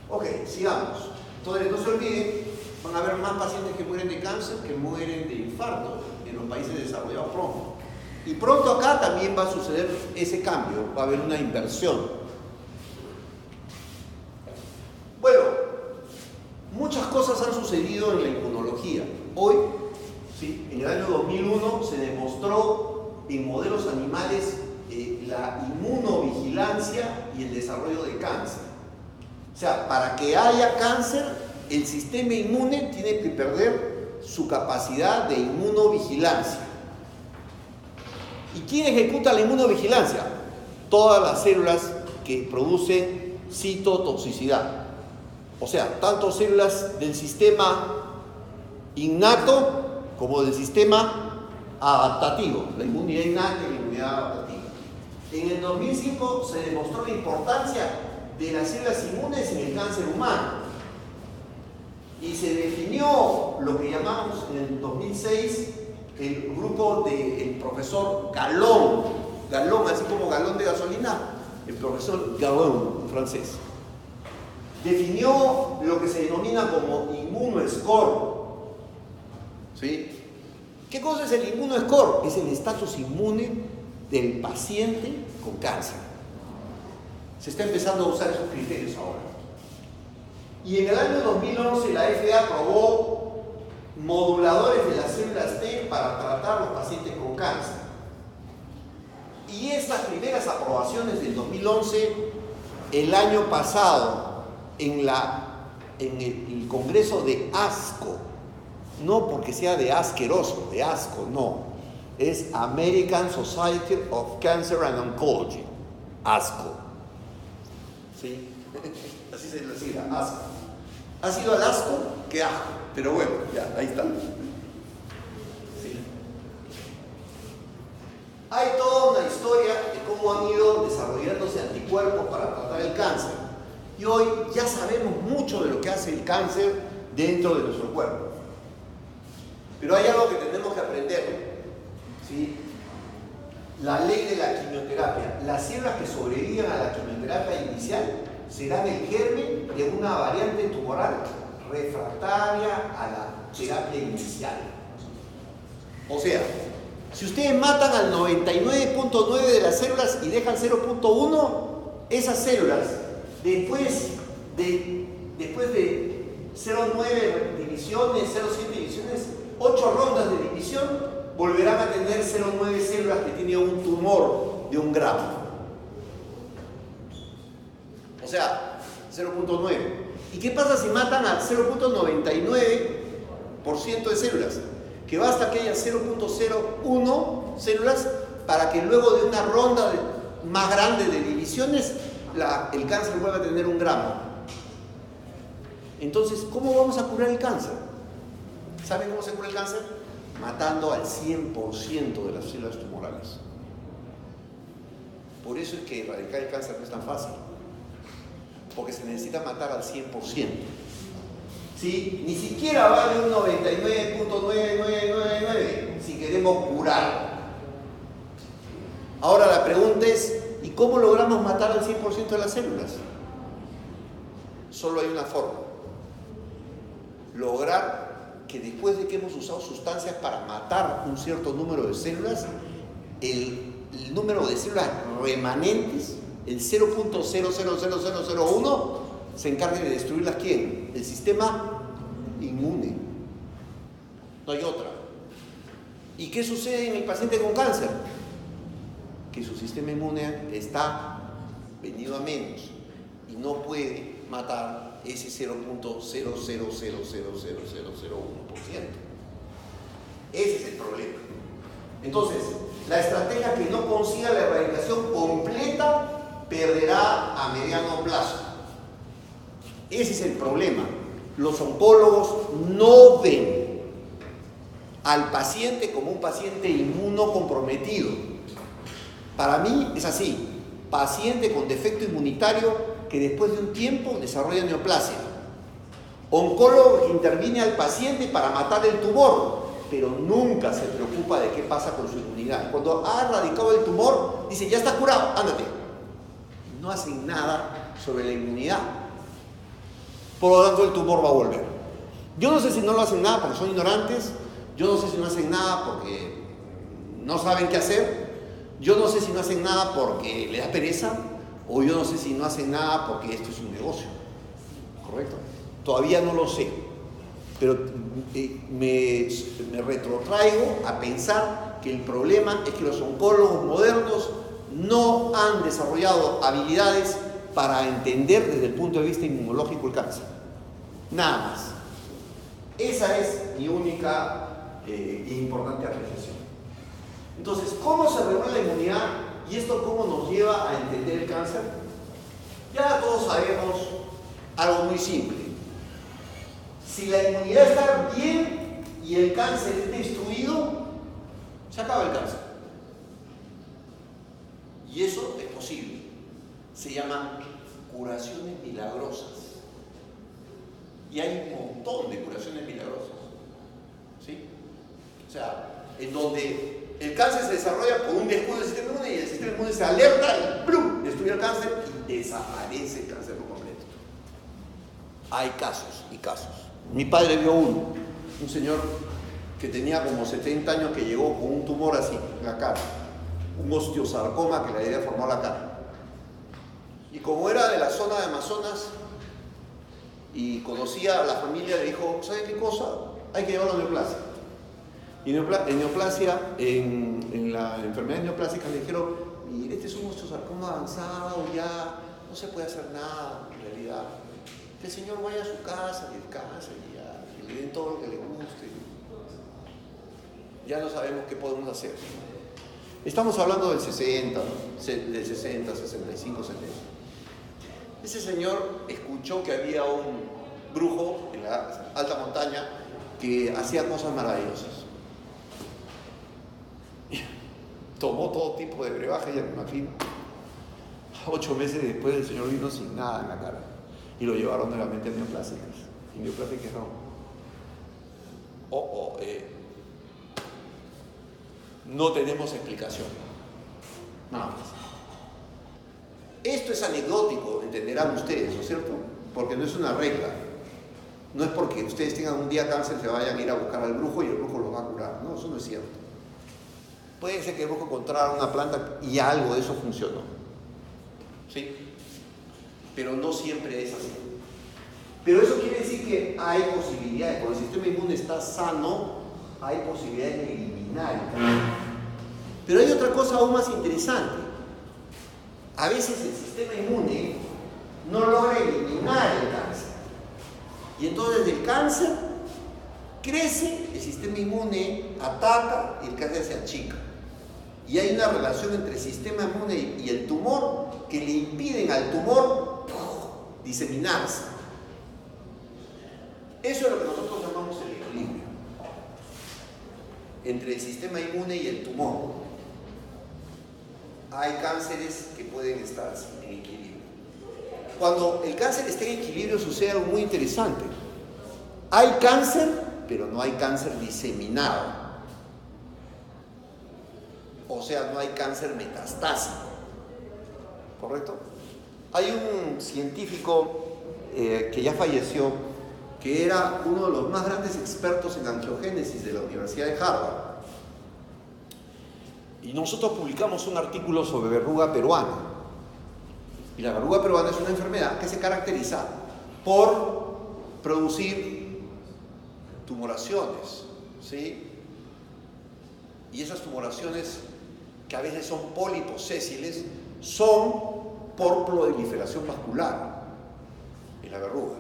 Ok, sigamos. Entonces, no se olviden, van a haber más pacientes que mueren de cáncer que mueren de infarto en los países desarrollados pronto. Y pronto acá también va a suceder ese cambio, va a haber una inversión. Bueno, muchas cosas han sucedido en la inmunología. Hoy, ¿sí? En el año 2001 se demostró en modelos animales la inmunovigilancia y el desarrollo de cáncer. O sea, para que haya cáncer, el sistema inmune tiene que perder su capacidad de inmunovigilancia. ¿Y quién ejecuta la inmunovigilancia? Todas las células que producen citotoxicidad. O sea, tanto células del sistema innato como del sistema adaptativo, la inmunidad innata y la inmunidad adaptativa. En el 2005 se demostró la importancia de las células inmunes en el cáncer humano. Y se definió lo que llamamos en el 2006 el grupo del profesor Galón, así como galón de gasolina, el profesor Galón, francés. Definió lo que se denomina como inmunoscore. ¿Sí? ¿Qué cosa es el inmunoscore? Es el estatus inmune del paciente con cáncer. Se está empezando a usar esos criterios ahora. Y en el año 2011 la FDA aprobó moduladores de las células T para tratar a los pacientes con cáncer. Y estas primeras aprobaciones del 2011, el año pasado, en el congreso de ASCO, no porque sea de asqueroso, de asco, no, es American Society of Cancer and Oncology, ASCO. ¿Sí? Así se le decía, asco. ¿Ha sido al asco? ¡Qué asco! Pero bueno, ya, ahí está. ¿Sí? Hay toda una historia de cómo han ido desarrollándose anticuerpos para tratar el cáncer. Y hoy ya sabemos mucho de lo que hace el cáncer dentro de nuestro cuerpo. Pero hay algo que tenemos que aprender. ¿Sí? La ley de la quimioterapia. Las células que sobreviven a la quimioterapia inicial serán el germen de una variante tumoral refractaria a la terapia inicial. O sea, si ustedes matan al 99.9 de las células y dejan 0.1, esas células, después de 0.9 divisiones, 0.7 divisiones, 8 rondas de división, volverán a tener 0.9 células que tienen un tumor de 1 gramo. O sea, 0.9. ¿Y qué pasa si matan al 0.99% de células? Que basta que haya 0.01 células para que luego de una ronda más grande de divisiones el cáncer vuelva a tener 1 gramo. Entonces, ¿cómo vamos a curar el cáncer? ¿Saben cómo se cura el cáncer? Matando al 100% de las células tumorales. Por eso es que erradicar el cáncer no es tan fácil. Porque se necesita matar al 100%. ¿Sí? Ni siquiera vale un 99.9999 si queremos curar. Ahora la pregunta es, ¿y cómo logramos matar al 100% de las células? Solo hay una forma. Lograr que después de que hemos usado sustancias para matar un cierto número de células, el número de células remanentes, el 0.000001, se encargue de destruirlas. ¿Quién? El sistema inmune. No hay otra. ¿Y qué sucede en el paciente con cáncer? Que su sistema inmune está venido a menos y no puede matar ese 0.00000001%. Ese es el problema. Entonces, la estrategia que no consiga la erradicación completa perderá a mediano plazo. Ese es el problema. Los oncólogos no ven al paciente como un paciente inmunocomprometido. Para mí es así: paciente con defecto inmunitario que después de un tiempo desarrolla neoplasia. Oncólogo que interviene al paciente para matar el tumor, pero nunca se preocupa de qué pasa con su inmunidad. Cuando ha erradicado el tumor, dice, ya está curado, ándate. No hacen nada sobre la inmunidad. Por lo tanto, el tumor va a volver. Yo no sé si no lo hacen nada porque son ignorantes. Yo no sé si no hacen nada porque no saben qué hacer. Yo no sé si no hacen nada porque les da pereza. O yo no sé si no hacen nada porque esto es un negocio. ¿Correcto? Todavía no lo sé. Pero me retrotraigo a pensar que el problema es que los oncólogos modernos no han desarrollado habilidades para entender desde el punto de vista inmunológico el cáncer. Nada más. Esa es mi única e importante apreciación. Entonces, ¿cómo se regula la inmunidad? ¿Y esto cómo nos lleva a entender el cáncer? Ya todos sabemos algo muy simple. Si la inmunidad está bien y el cáncer es destruido, se acaba el cáncer. Y eso es posible. Se llama curaciones milagrosas. Y hay un montón de curaciones milagrosas. ¿Sí? O sea, en donde el cáncer se desarrolla por un descuido del sistema inmune y el sistema inmune se alerta y ¡plum!, destruye el cáncer y desaparece el cáncer por completo. Hay casos y casos. Mi padre vio un señor que tenía como 70 años que llegó con un tumor así en la cara, un osteosarcoma que le había formado la cara. Y como era de la zona de Amazonas, y conocía a la familia, le dijo, ¿sabe qué cosa? Hay que llevarlo a neoplasia. Y en neoplasia, en la enfermedad neoplásica le dijeron, mire, este es un osteosarcoma avanzado, ya no se puede hacer nada en realidad. Que el señor vaya a su casa, y descanse, y ya, que le den todo lo que le guste. Ya no sabemos qué podemos hacer. Estamos hablando del 60, ¿no? Del 60, 65, 70. Ese señor escuchó que había un brujo en la alta montaña que hacía cosas maravillosas. Tomó todo tipo de brebaje, ya me imagino. 8 meses después el señor vino sin nada en la cara y lo llevaron nuevamente a neoplásicas. Y neoplásicas no tenemos explicación. Nada más. Esto es anecdótico, entenderán ustedes, ¿no es cierto? Porque no es una regla. No es porque ustedes tengan un día cáncer se vayan a ir a buscar al brujo y el brujo los va a curar. No, eso no es cierto. Puede ser que el brujo encontrara una planta y algo de eso funcionó. ¿Sí? Pero no siempre es así. Pero eso quiere decir que hay posibilidades. Cuando el sistema inmune está sano, hay posibilidades de eliminar el cáncer. Pero hay otra cosa aún más interesante. A veces el sistema inmune no logra eliminar el cáncer. Y entonces el cáncer crece, el sistema inmune ataca y el cáncer se achica. Y hay una relación entre el sistema inmune y el tumor que le impiden al tumor diseminarse. Eso es lo que nosotros llamamos el equilibrio entre el sistema inmune y el tumor. Hay cánceres que pueden estar en equilibrio. Cuando el cáncer está en equilibrio sucede algo muy interesante. Hay cáncer, pero no hay cáncer diseminado. O sea, no hay cáncer metastásico. ¿Correcto? Hay un científico que ya falleció, que era uno de los más grandes expertos en angiogénesis de la Universidad de Harvard. Y nosotros publicamos un artículo sobre verruga peruana. Y la verruga peruana es una enfermedad que se caracteriza por producir tumoraciones, ¿sí? Y esas tumoraciones, que a veces son pólipos sésiles, son por proliferación vascular en la verruga.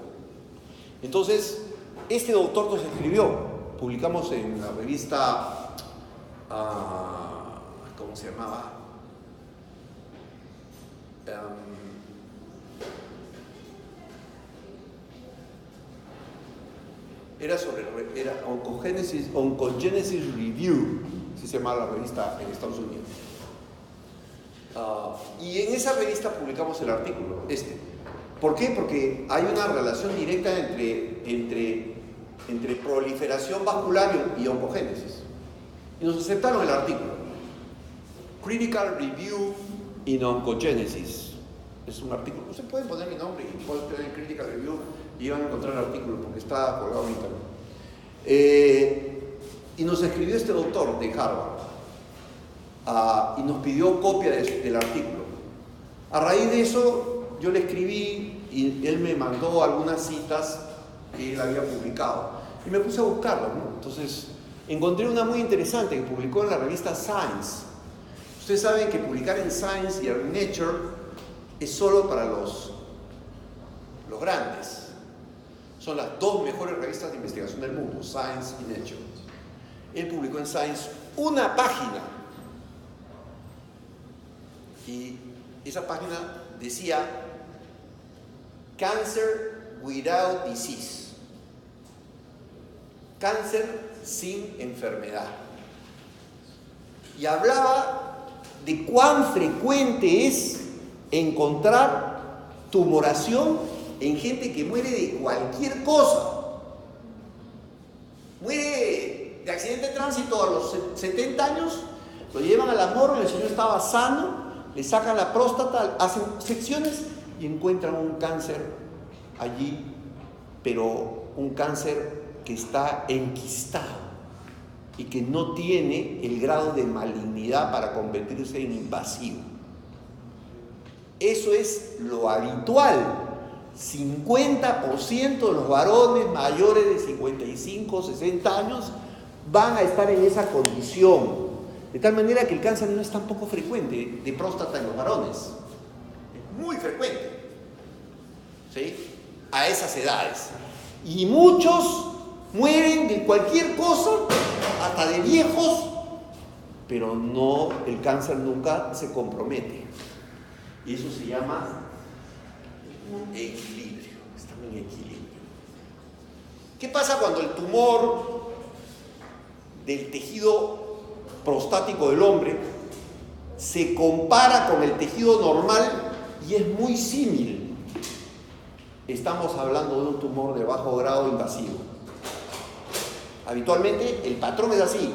Entonces, este doctor nos escribió, publicamos en la revista, ¿cómo se llamaba? Era Oncogenesis Review, así se llama la revista en Estados Unidos. Y en esa revista publicamos el artículo, ¿Por qué? Porque hay una relación directa entre proliferación vascular y oncogénesis. Y nos aceptaron el artículo. Critical Review in Oncogenesis. Es un artículo. Ustedes pueden poner mi nombre y pueden poner Critical Review y van a encontrar el artículo porque está colgado en internet. Y nos escribió este doctor de Harvard y nos pidió copia del artículo. A raíz de eso, yo le escribí y él me mandó algunas citas que él había publicado. Y me puse a buscarlas, ¿no? Entonces, encontré una muy interesante que publicó en la revista Science. Ustedes saben que publicar en Science y en Nature es solo para los grandes. Son las dos mejores revistas de investigación del mundo, Science y Nature. Él publicó en Science una página. Y esa página decía Cancer without disease. Cáncer sin enfermedad. Y hablaba de cuán frecuente es encontrar tumoración en gente que muere de cualquier cosa. Muere de accidente de tránsito a los 70 años, lo llevan a la morgue, el señor estaba sano, le sacan la próstata, hacen secciones y encuentran un cáncer allí, pero un cáncer que está enquistado y que no tiene el grado de malignidad para convertirse en invasivo. Eso es lo habitual 50% de los varones mayores de 55, 60 años van a estar en esa condición. De tal manera que el cáncer no es tan poco frecuente de próstata en los varones. Es muy frecuente, ¿sí?, a esas edades. Y muchos mueren de cualquier cosa, hasta de viejos, pero no, el cáncer nunca se compromete. Y eso se llama equilibrio. Están en equilibrio. ¿Qué pasa cuando el tumor del tejido prostático del hombre se compara con el tejido normal y es muy símil? Estamos hablando de un tumor de bajo grado invasivo. Habitualmente el patrón es así.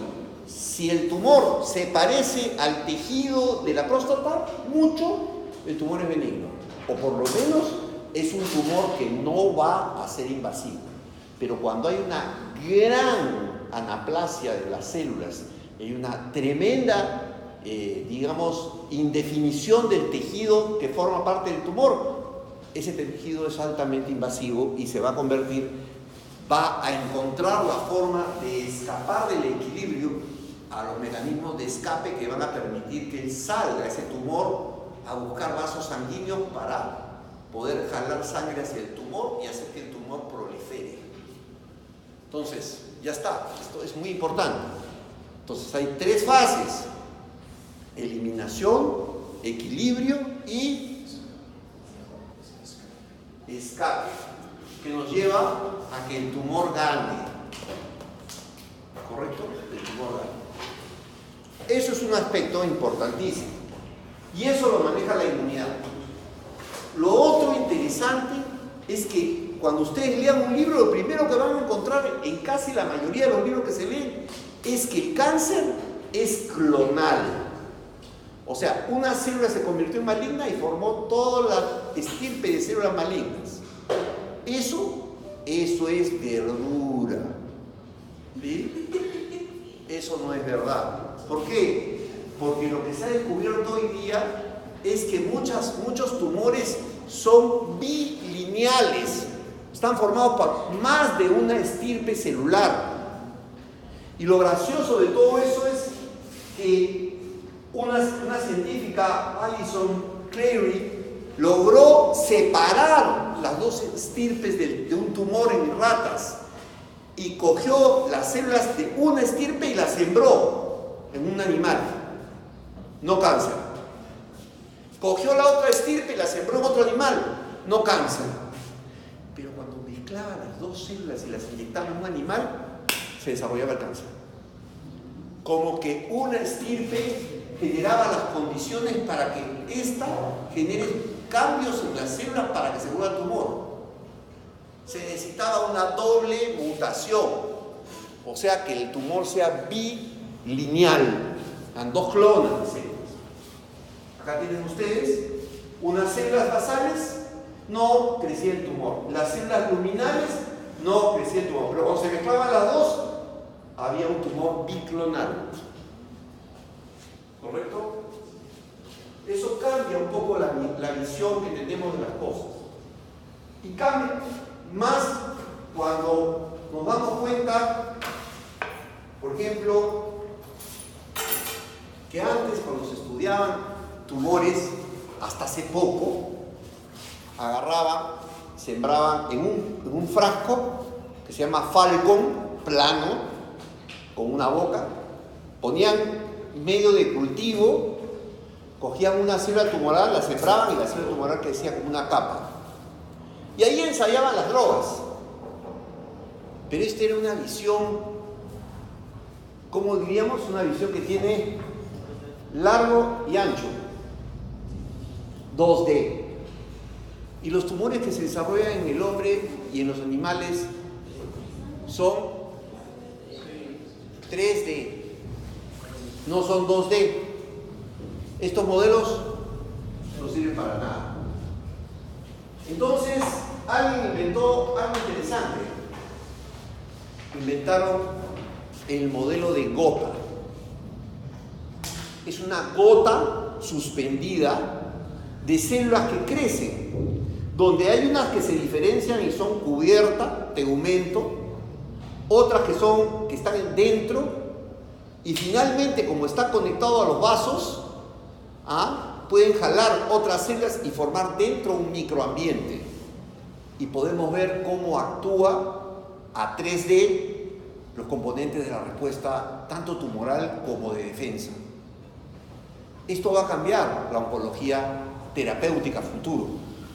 Si el tumor se parece al tejido de la próstata mucho, el tumor es benigno, o por lo menos es un tumor que no va a ser invasivo. Pero cuando hay una gran anaplasia de las células, hay una tremenda, indefinición del tejido que forma parte del tumor, ese tejido es altamente invasivo y se va a convertir, va a encontrar la forma de escapar del equilibrio a los mecanismos de escape que van a permitir que él salga, ese tumor, a buscar vasos sanguíneos para poder jalar sangre hacia el tumor y hacer que el tumor prolifere. Entonces, ya está, esto es muy importante. Entonces hay 3 fases: eliminación, equilibrio y escape, que nos lleva a que el tumor gane. ¿Correcto? El tumor gane. Eso es un aspecto importantísimo. Y eso lo maneja la inmunidad. Lo otro interesante es que cuando ustedes lean un libro, lo primero que van a encontrar en casi la mayoría de los libros que se leen es que el cáncer es clonal. O sea, una célula se convirtió en maligna y formó toda la estirpe de células malignas. Eso es verdura. ¿Sí? Eso no es verdad. ¿Por qué? Porque lo que se ha descubierto hoy día es que muchos tumores son bilineales. Están formados por más de una estirpe celular. Y lo gracioso de todo eso es que una científica, Alison Clary, logró separar las 2 estirpes de un tumor en ratas y cogió las células de una estirpe y las sembró en un animal, no cáncer. Cogió la otra estirpe y la sembró en otro animal, no cáncer. Pero cuando mezclaba las 2 células y las inyectaba en un animal, se desarrollaba el cáncer. Como que una estirpe generaba las condiciones para que ésta genere cambios en las células para que se vuelva tumor. Se necesitaba una doble mutación, o sea que el tumor sea bilineal, en 2 clones de células. Acá tienen ustedes unas células basales, no crecía el tumor. Las células luminales, no crecía el tumor. Pero cuando se mezclaban las 2, había un tumor biclonal. ¿Correcto? Eso cambia un poco la visión que tenemos de las cosas. Y cambia más cuando nos damos cuenta, por ejemplo, que antes cuando se estudiaban tumores, hasta hace poco, agarraban, sembraban en un frasco que se llama Falcon, plano, con una boca, ponían medio de cultivo, cogían una célula tumoral, la sembraban y la célula tumoral crecía como una capa. Y ahí ensayaban las drogas. Pero esta era una visión, ¿cómo diríamos? Una visión que tiene largo y ancho, 2D. Y los tumores que se desarrollan en el hombre y en los animales son 3D, no son 2D. Estos modelos no sirven para nada. Entonces, alguien inventó algo interesante. Inventaron el modelo de gota. Es una gota suspendida de células que crecen. donde hay unas que se diferencian y son cubierta, tegumento, otras que están dentro, y finalmente, como está conectado a los vasos, pueden jalar otras células y formar dentro un microambiente. Y podemos ver cómo actúa a 3D los componentes de la respuesta, tanto tumoral como de defensa. Esto va a cambiar la oncología terapéutica futuro,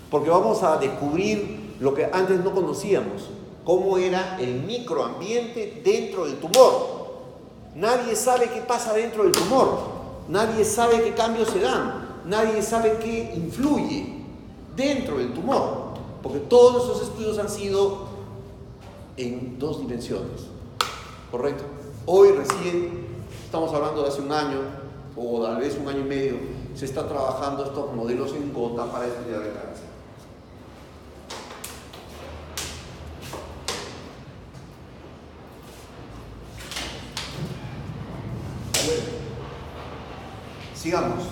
porque vamos a descubrir lo que antes no conocíamos, cómo era el microambiente dentro del tumor. Nadie sabe qué pasa dentro del tumor, nadie sabe qué cambios se dan, nadie sabe qué influye dentro del tumor, porque todos esos estudios han sido en 2 dimensiones, ¿correcto? Hoy recién, estamos hablando de hace un año, o tal vez un año y medio, se está trabajando estos modelos en gota para estudiar el cáncer. Sigamos.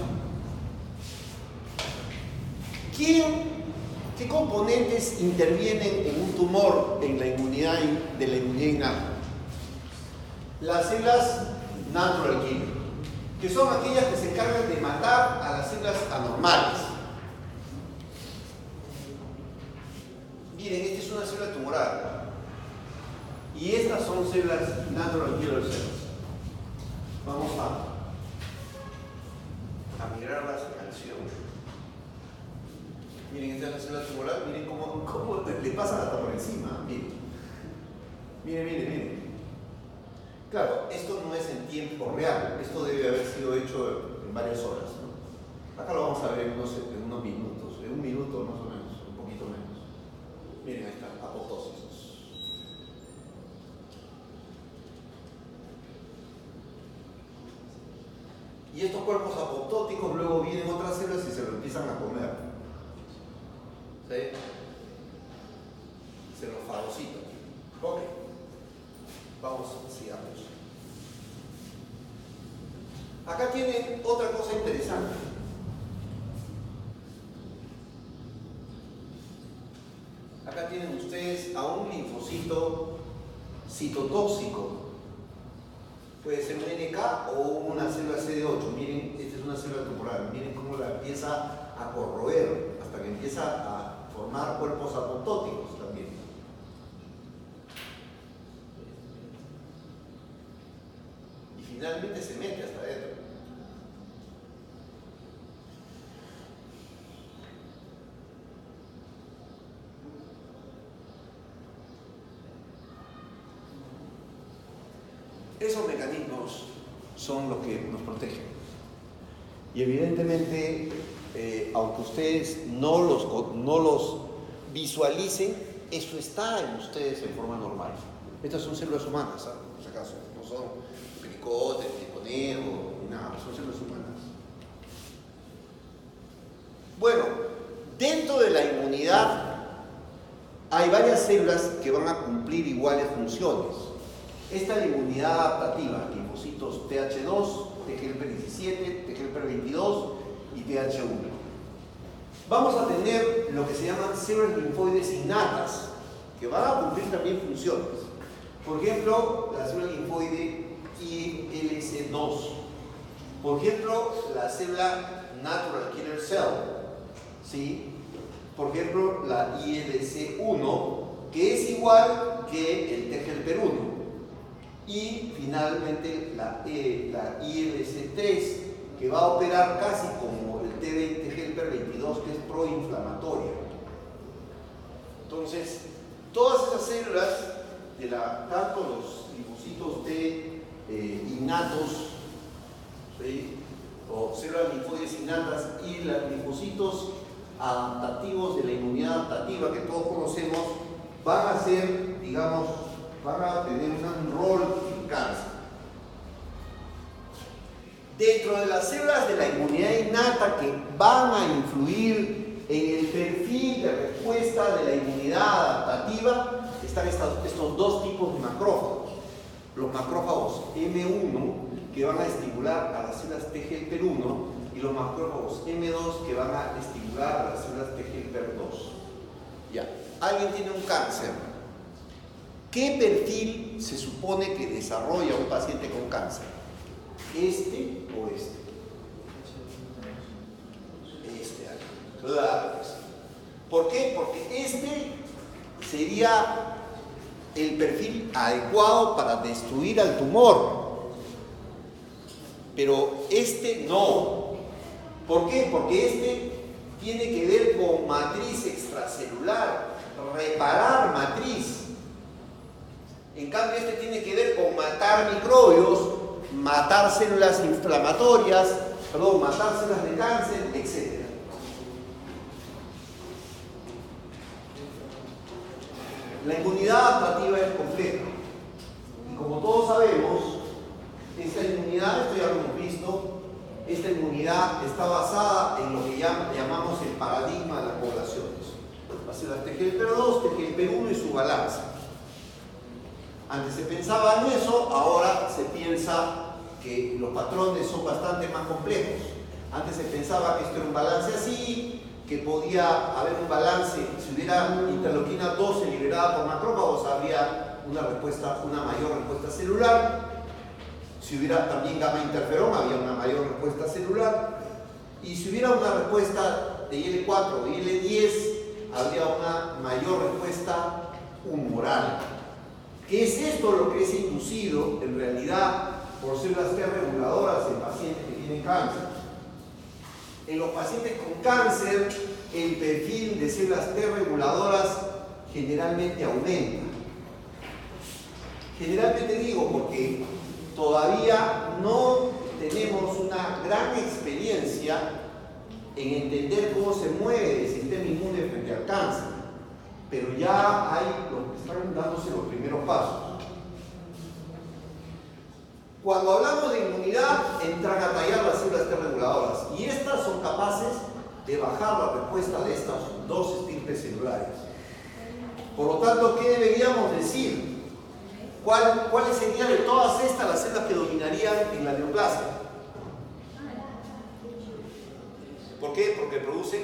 ¿Qué componentes intervienen en un tumor en la inmunidad de la inmunidad innata? Las células natural killer, que son aquellas que se encargan de matar a las células anormales. Miren, esta es una célula tumoral y estas son células natural killer cells. Vamos a mirarlas en acción. Miren, esta es la célula tumoral, miren cómo le pasan hasta por encima. Miren. Claro, esto no es en tiempo real, esto debe haber sido hecho en varias horas, ¿no? Acá lo vamos a ver en unos minutos, en un minuto más o menos, un poquito menos. Miren, ahí está, apoptosis. Y estos cuerpos apoptóticos luego vienen otras células y se lo empiezan a comer. ¿Sí? Se los fagocitan. Ok. Vamos, sigamos. Acá tienen otra cosa interesante. Acá tienen ustedes a un linfocito citotóxico. Puede ser un NK o una célula CD8. Miren, esta es una célula tumoral. Miren cómo la empieza a corroer hasta que empieza a formar cuerpos apoptóticos también. Y finalmente se mete hasta adentro. Esos mecanismos son los que nos protegen. Y evidentemente, aunque ustedes no los visualicen, eso está en ustedes en forma normal. Estas son células humanas, ¿sabes? Por si acaso, no son pericotes, ni conejo, ni nada, son células humanas. Bueno, dentro de la inmunidad hay varias células que van a cumplir iguales funciones. Esta es la inmunidad adaptativa, linfocitos TH2, TGLP17, TGLP22 y TH1. Vamos a tener lo que se llaman células linfoides innatas, que van a cumplir también funciones. Por ejemplo, la célula linfoide ILC2. Por ejemplo, la célula Natural Killer Cell. ¿Sí? Por ejemplo, la ILC1, que es igual que el TGLP1. Y finalmente la ILC3, que va a operar casi como el TGLP22, que es proinflamatoria. Entonces, todas esas células, tanto los linfocitos T innatos, ¿sí? O células linfoides innatas y los linfocitos adaptativos de la inmunidad adaptativa que todos conocemos, van a ser, digamos, van a tener un rol en cáncer. Dentro de las células de la inmunidad innata que van a influir en el perfil de respuesta de la inmunidad adaptativa, están estos dos tipos de macrófagos. Los macrófagos M1, que van a estimular a las células TGLP1, y los macrófagos M2, que van a estimular a las células TGLP2. Ya, alguien tiene un cáncer. ¿Qué perfil se supone que desarrolla un paciente con cáncer? ¿Este o este? Claro que sí. ¿Por qué? Porque este sería el perfil adecuado para destruir al tumor. Pero este no. ¿Por qué? Porque este tiene que ver con matriz extracelular, reparar matriz. En cambio, este tiene que ver con matar microbios, matar células inflamatorias, matar células de cáncer, etc. La inmunidad adaptativa es compleja. Y como todos sabemos, esta inmunidad, esto ya lo hemos visto, esta inmunidad está basada en lo que llamamos el paradigma de las poblaciones. Las células TGLP2, TGLP1 y su balance. Antes se pensaba en eso, ahora se piensa que los patrones son bastante más complejos. Antes se pensaba que esto era un balance así, que podía haber un balance, si hubiera interleuquina 12 liberada por macrófagos, habría una mayor respuesta celular. Si hubiera también gamma interferón, había una mayor respuesta celular. Y si hubiera una respuesta de IL-4 o IL-10, habría una mayor respuesta humoral. ¿Qué es esto lo que es inducido en realidad por células T reguladoras en pacientes que tienen cáncer? En los pacientes con cáncer, el perfil de células T reguladoras generalmente aumenta. Generalmente digo porque todavía no tenemos una gran experiencia en entender cómo se mueve el sistema inmune frente al cáncer, pero ya hay los que están dándose los primeros pasos. Cuando hablamos de inmunidad, entran a tallar las células T reguladoras y estas son capaces de bajar la respuesta de estas dos estirpes celulares. Por lo tanto, ¿qué deberíamos decir? ¿Cuáles serían de todas estas las células que dominarían en la neoplasia? ¿Por qué? Porque producen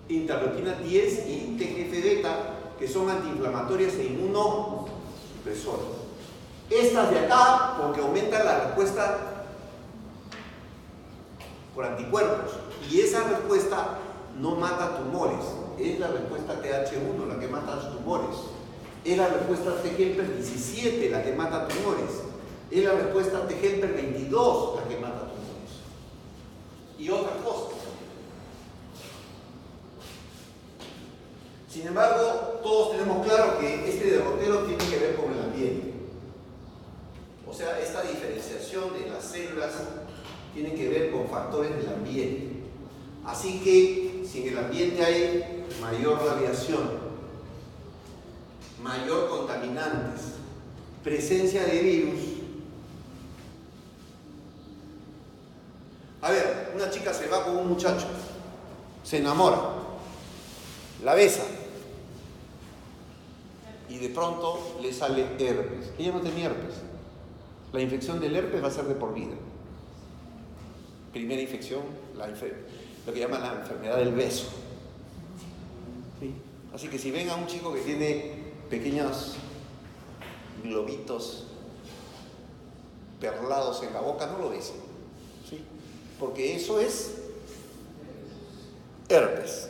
interleuquina 10 y TGF-beta, que son antiinflamatorias e inmunosupresoras. Estas de acá, porque aumentan la respuesta por anticuerpos. Y esa respuesta no mata tumores. Es la respuesta TH1 la que mata los tumores. Es la respuesta T-helper 17 la que mata tumores. Es la respuesta T-helper 22 la que mata tumores. Y otras cosas. Sin embargo, todos tenemos claro que este derrotero tiene que ver con el ambiente. O sea, esta diferenciación de las células tiene que ver con factores del ambiente. Así que, si en el ambiente hay mayor radiación, mayor contaminantes, presencia de virus. A ver, una chica se va con un muchacho, se enamora, la besa y de pronto le sale herpes. Ella no tenía herpes. La infección del herpes va a ser de por vida. Primera infección, lo que llaman la enfermedad del beso. ¿Sí? Así que si ven a un chico que tiene pequeños globitos perlados en la boca, no lo besen. ¿Sí? Porque eso es herpes.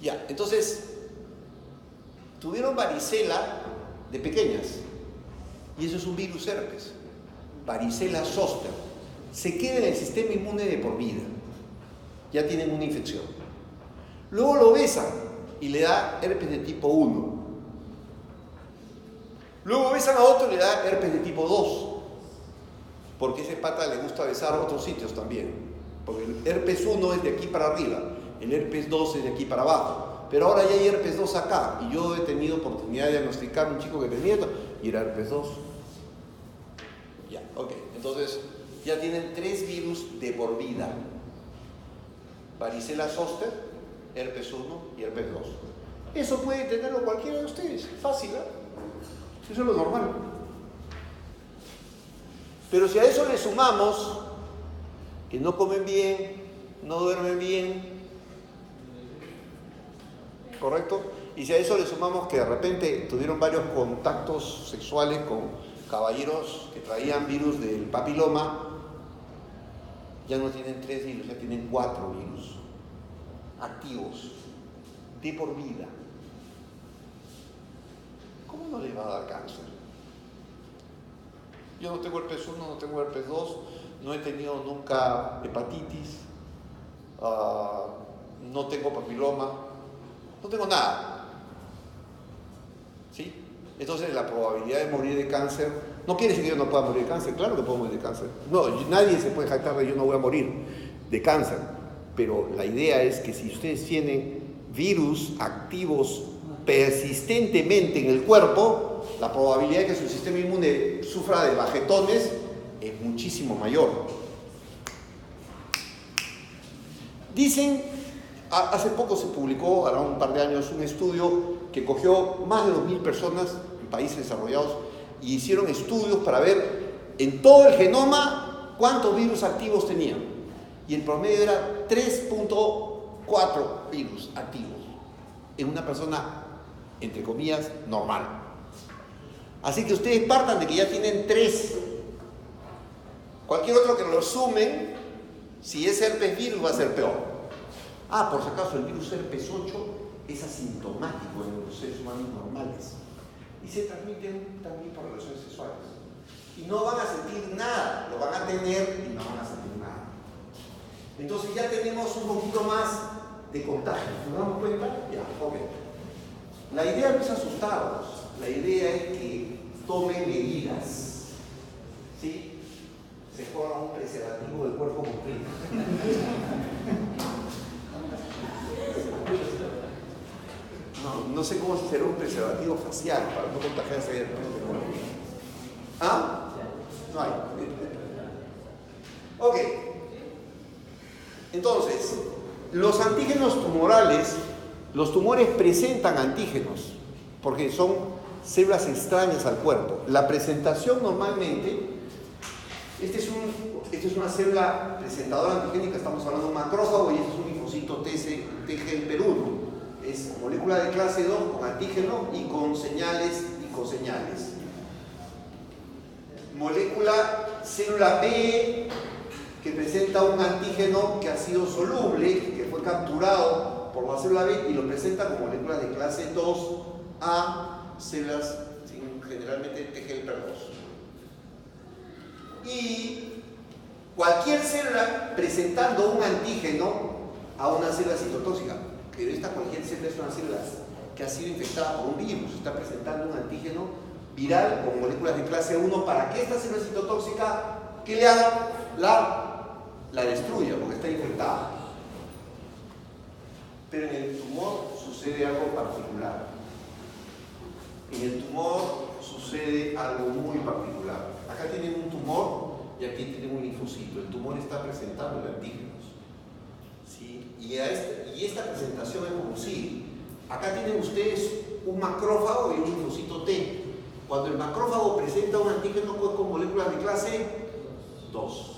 Ya, entonces, tuvieron varicela de pequeñas. Y eso es un virus herpes, varicela zoster. Se queda en el sistema inmune de por vida. Ya tienen una infección. Luego lo besan y le da herpes de tipo 1. Luego besan a otro y le da herpes de tipo 2. Porque a ese pata le gusta besar a otros sitios también. Porque el herpes 1 es de aquí para arriba, el herpes 2 es de aquí para abajo. Pero ahora ya hay herpes 2 acá. Y yo he tenido oportunidad de diagnosticar a un chico que tenía esto y era herpes 2. Ya, ok. Entonces, ya tienen 3 virus de por vida. Varicela zoster, herpes 1 y herpes 2. Eso puede tenerlo cualquiera de ustedes. Fácil, ¿eh? Eso es lo normal. Pero si a eso le sumamos que no comen bien, no duermen bien, ¿correcto? Y si a eso le sumamos que de repente tuvieron varios contactos sexuales con caballeros que traían virus del papiloma, ya no tienen 3 virus, ya tienen 4 virus activos de por vida. ¿Cómo no les va a dar cáncer? Yo no tengo herpes 1, no tengo herpes 2, no he tenido nunca hepatitis, no tengo papiloma, no tengo nada. ¿Sí? Entonces la probabilidad de morir de cáncer no quiere decir que yo no pueda morir de cáncer. Claro que puedo morir de cáncer. No, nadie se puede jactar de yo no voy a morir de cáncer. Pero la idea es que si ustedes tienen virus activos persistentemente en el cuerpo, la probabilidad de que su sistema inmune sufra de bajetones es muchísimo mayor. Dicen, hace poco se publicó, hará un par de años, un estudio que cogió más de 2.000 personas en países desarrollados y hicieron estudios para ver en todo el genoma cuántos virus activos tenían. Y el promedio era 3.4 virus activos en una persona, entre comillas, normal. Así que ustedes partan de que ya tienen 3. Cualquier otro que lo sumen, si es herpes virus va a ser peor. Por si acaso, el virus herpes 8 es asintomático en los seres humanos normales y se transmiten también por relaciones sexuales. Y no van a sentir nada, lo van a tener y no van a sentir nada. Entonces ya tenemos un poquito más de contagio. ¿Nos damos cuenta? Ya, ok. La idea no es asustarlos, la idea es que tomen medidas. ¿Sí? Se ponga un preservativo del cuerpo completo. No sé cómo será un preservativo facial para no contagiarse de repente. No hay. Ok. Entonces, los antígenos tumorales, los tumores presentan antígenos porque son células extrañas al cuerpo. La presentación normalmente, esta es una célula presentadora antigénica, estamos hablando de un macrófago y este es un linfocito TGLP1. Es molécula de clase 2 con antígeno y con señales y coseñales. Molécula célula B que presenta un antígeno que ha sido soluble, que fue capturado por la célula B y lo presenta como molécula de clase 2 a células generalmente TGLP2. Y cualquier célula presentando un antígeno a una célula citotóxica, pero esta cualquier célula es una célula que ha sido infectada por un virus, está presentando un antígeno viral con moléculas de clase 1 para que esta célula citotóxica, ¿qué le haga? La destruya porque está infectada. Pero en el tumor sucede algo particular. En el tumor sucede algo muy particular. Acá tienen un tumor y aquí tienen un linfocito. El tumor está presentando el antígeno. ¿Sí? Y esta presentación es como si acá tienen ustedes un macrófago y un linfocito T. Cuando el macrófago presenta un antígeno pues con moléculas de clase 2,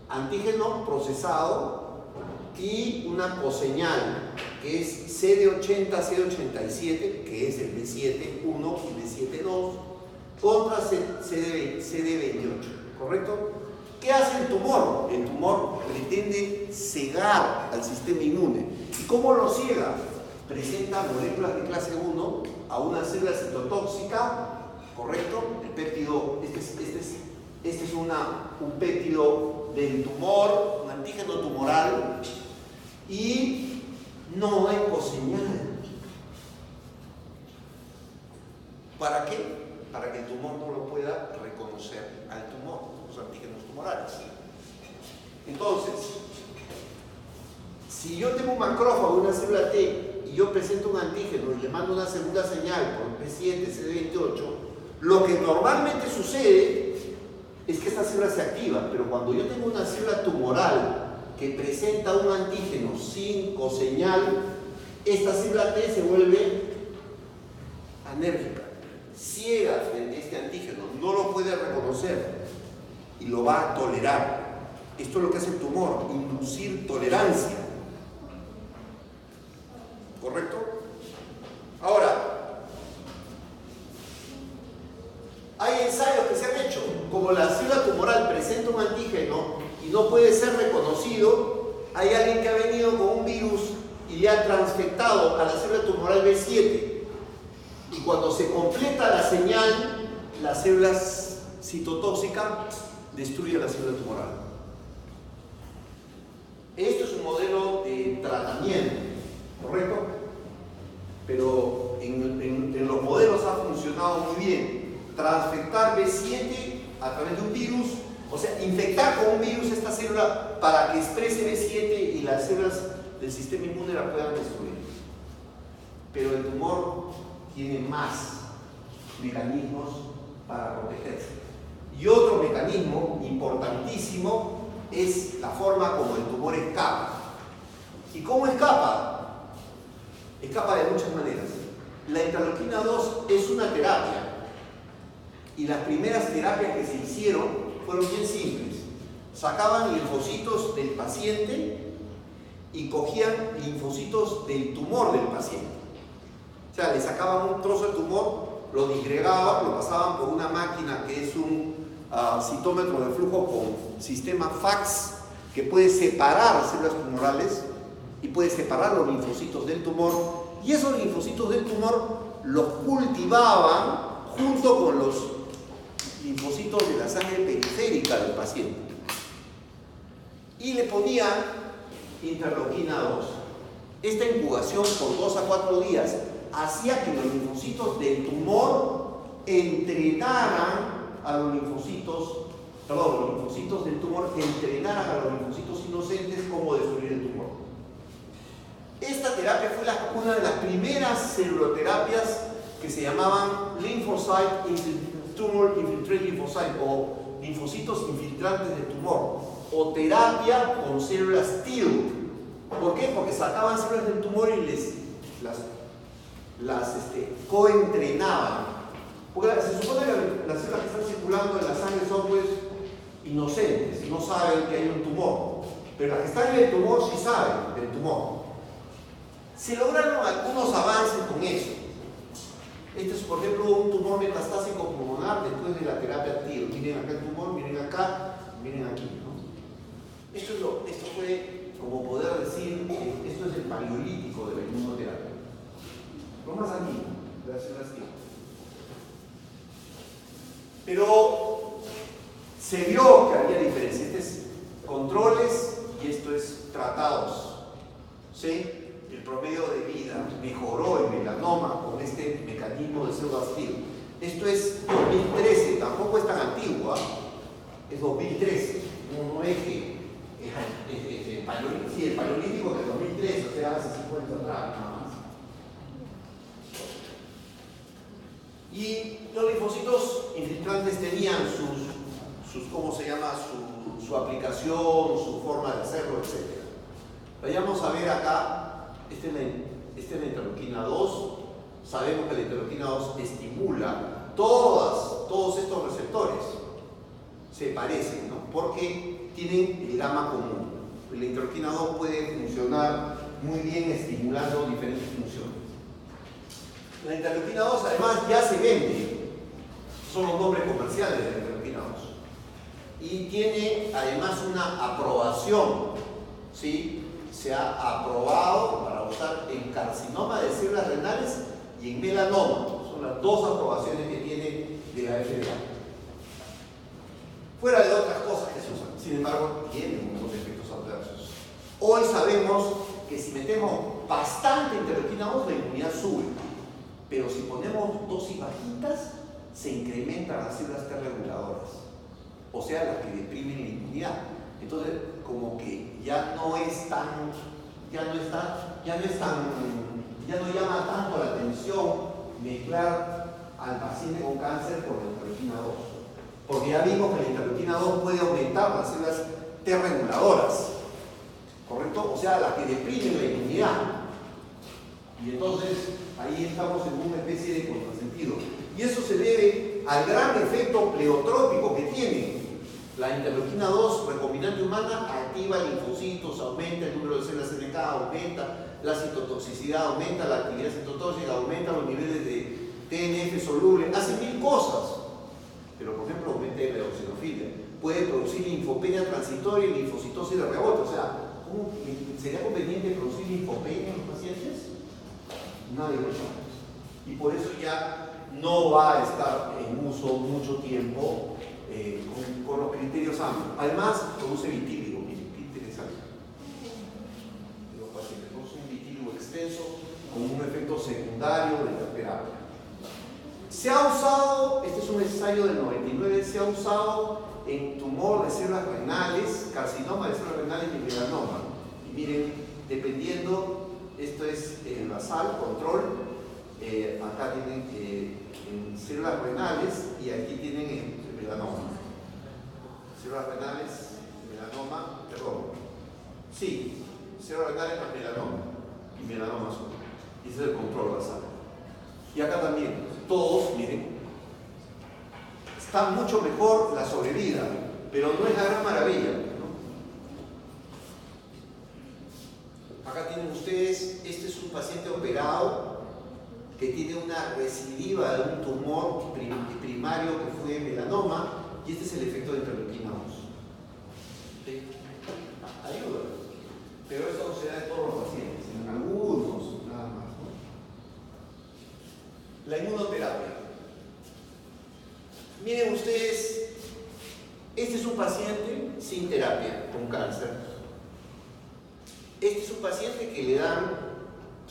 antígeno procesado y una coseñal que es CD80, CD87, que es el B7-1 y B7-2 contra CD28, ¿correcto? ¿Qué hace el tumor? El tumor pretende cegar al sistema inmune. ¿Y cómo lo ciega? Presenta moléculas de clase 1 a una célula citotóxica, ¿correcto? El péptido, este es un péptido del tumor, un antígeno tumoral, y no hay coseñal. ¿Para qué? Para que el tumor no lo pueda reconocer al tumor, los antígenos tumorales. Entonces, si yo tengo un macrófago, una célula T, y yo presento un antígeno y le mando una segunda señal por P7, CD28, lo que normalmente sucede es que esta célula se activa, pero cuando yo tengo una célula tumoral que presenta un antígeno sin coseñal, esta célula T se vuelve anérgica, ciega frente a este antígeno, no lo puede reconocer y lo va a tolerar. Esto es lo que hace el tumor, inducir tolerancia. ¿Correcto? tumoral presenta un antígeno y no puede ser reconocido, hay alguien que ha venido con un virus y le ha transfectado a la célula tumoral B7. Y cuando se completa la señal, la célula citotóxica destruye la célula tumoral. Esto es un modelo de tratamiento, ¿correcto? Pero en los modelos ha funcionado muy bien. Transfectar B7 a través de un virus, o sea, infectar con un virus esta célula para que exprese B7 y las células del sistema inmune la puedan destruir. Pero el tumor tiene más mecanismos para protegerse. Y otro mecanismo importantísimo es la forma como el tumor escapa. ¿Y cómo escapa? Escapa de muchas maneras. La interleuquina 2 es una terapia. Y las primeras terapias que se hicieron fueron bien simples. Sacaban linfocitos del paciente y cogían linfocitos del tumor del paciente. O sea, le sacaban un trozo de tumor, lo disgregaban, lo pasaban por una máquina que es un citómetro de flujo con sistema FACS que puede separar células tumorales y puede separar los linfocitos del tumor, y esos linfocitos del tumor los cultivaban junto con los linfocitos de la sangre periférica del paciente y le ponían interleuquina 2. Esta incubación por 2 a 4 días hacía que los linfocitos del tumor entrenaran a los linfocitos, los linfocitos del tumor entrenaran a los linfocitos inocentes cómo destruir el tumor. Esta terapia fue una de las primeras celuloterapias que se llamaban Tumor Infiltrating Lymphocyte, o linfocitos infiltrantes del tumor, o terapia con células TIL. ¿Por qué? Porque sacaban células del tumor y las coentrenaban. Porque se supone que las células que están circulando en la sangre son pues inocentes, no saben que hay un tumor, pero las que están en el tumor sí saben del tumor. Se lograron algunos avances con eso. Este es, por ejemplo, un tumor metastásico pulmonar después de la terapia TIL. Miren acá el tumor, miren acá, miren aquí, ¿no? Esto fue, como poder decir, esto es el paleolítico de la inmunoterapia. Lo más antiguo de las células TIL. Pero se vio que había diferencia. Este es controles y esto es tratados. ¿Sí? El promedio de vida mejoró en melanoma con este mecanismo de células TIL. Esto es 2013, tampoco es tan antiguo, es 2013. No es que el paleolítico, sí, el paleolítico del 2013, o sea, hace 50 atrás, nada más. Y los linfocitos infiltrantes tenían sus ¿cómo se llama? Su aplicación, su forma de hacerlo, etc. Vayamos a ver acá. Esta es la interleuquina 2. Sabemos que la interleuquina 2 estimula todos estos receptores. Se parecen, ¿no? Porque tienen el gamma común. La interleuquina 2 puede funcionar muy bien estimulando diferentes funciones. La interleuquina 2 además ya se vende. Son los nombres comerciales de la interleuquina 2. Y tiene además una aprobación, ¿sí? Se ha aprobado para usar en carcinoma de células renales y en melanoma. Son las dos aprobaciones que tiene de la FDA. Fuera de otras cosas que se usan, sin embargo, tienen unos efectos adversos. Hoy sabemos que si metemos bastante interleuquina 2, la inmunidad sube. Pero si ponemos dosis bajitas, se incrementan las células T reguladoras. O sea, las que deprimen la inmunidad. Entonces, como que ya no llama tanto la atención mezclar al paciente con cáncer con la interleuquina 2. Porque ya vimos que la interleuquina 2 puede aumentar las células T reguladoras, ¿correcto? O sea, las que deprimen la inmunidad. Y entonces, ahí estamos en una especie de contrasentido. Y eso se debe al gran efecto pleotrópico que tiene. La interleuquina 2 recombinante humana activa linfocitos, aumenta el número de células NK, aumenta la citotoxicidad, aumenta la actividad citotóxica, aumenta los niveles de TNF soluble, hace 1000 cosas. Pero, por ejemplo, aumenta la eosinofilia. puede producir linfopenia transitoria y linfocitosis de rebote. O sea, ¿cómo sería conveniente producir linfopenia en los pacientes? Nadie lo sabe. Y por eso ya no va a estar en uso mucho tiempo con los criterios amplios. Además, produce vitíligo. Miren, qué interesante. Los pacientes producen un vitíligo extenso con un efecto secundario de la terapia. Se ha usado, este es un ensayo del 99, se ha usado en tumor de células renales, carcinoma de células renales y melanoma. Y miren, dependiendo, esto es el basal, control, acá tienen en células renales y aquí tienen el melanoma. Células renales, melanoma, perdón. Sí, células renales más melanoma. Y melanoma solo. Y ese es el control basal. Y acá también, todos, miren, está mucho mejor la sobrevida, pero no es la gran maravilla, ¿no? Acá tienen ustedes, este es un paciente operado que tiene una recidiva de un tumor primario que fue melanoma, y este es el efecto de interleuquina 2. ¿Sí? Ayuda, pero eso no se da en todos los pacientes, en algunos nada más, ¿no? La inmunoterapia. Miren ustedes, este es un paciente sin terapia, con cáncer. Este es un paciente que le dan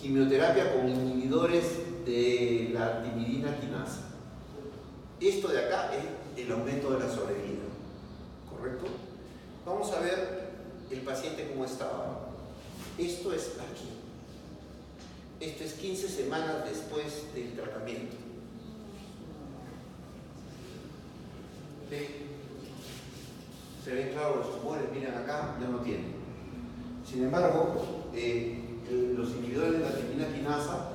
quimioterapia con inhibidores de la timidina quinasa. Esto de acá es el aumento de la sobrevida, ¿correcto? Vamos a ver el paciente cómo estaba. Esto es aquí. Esto es 15 semanas después del tratamiento. ¿Sí? Se ven claros los tumores, miren acá, ya no tienen. Sin embargo, los inhibidores de la timidina quinasa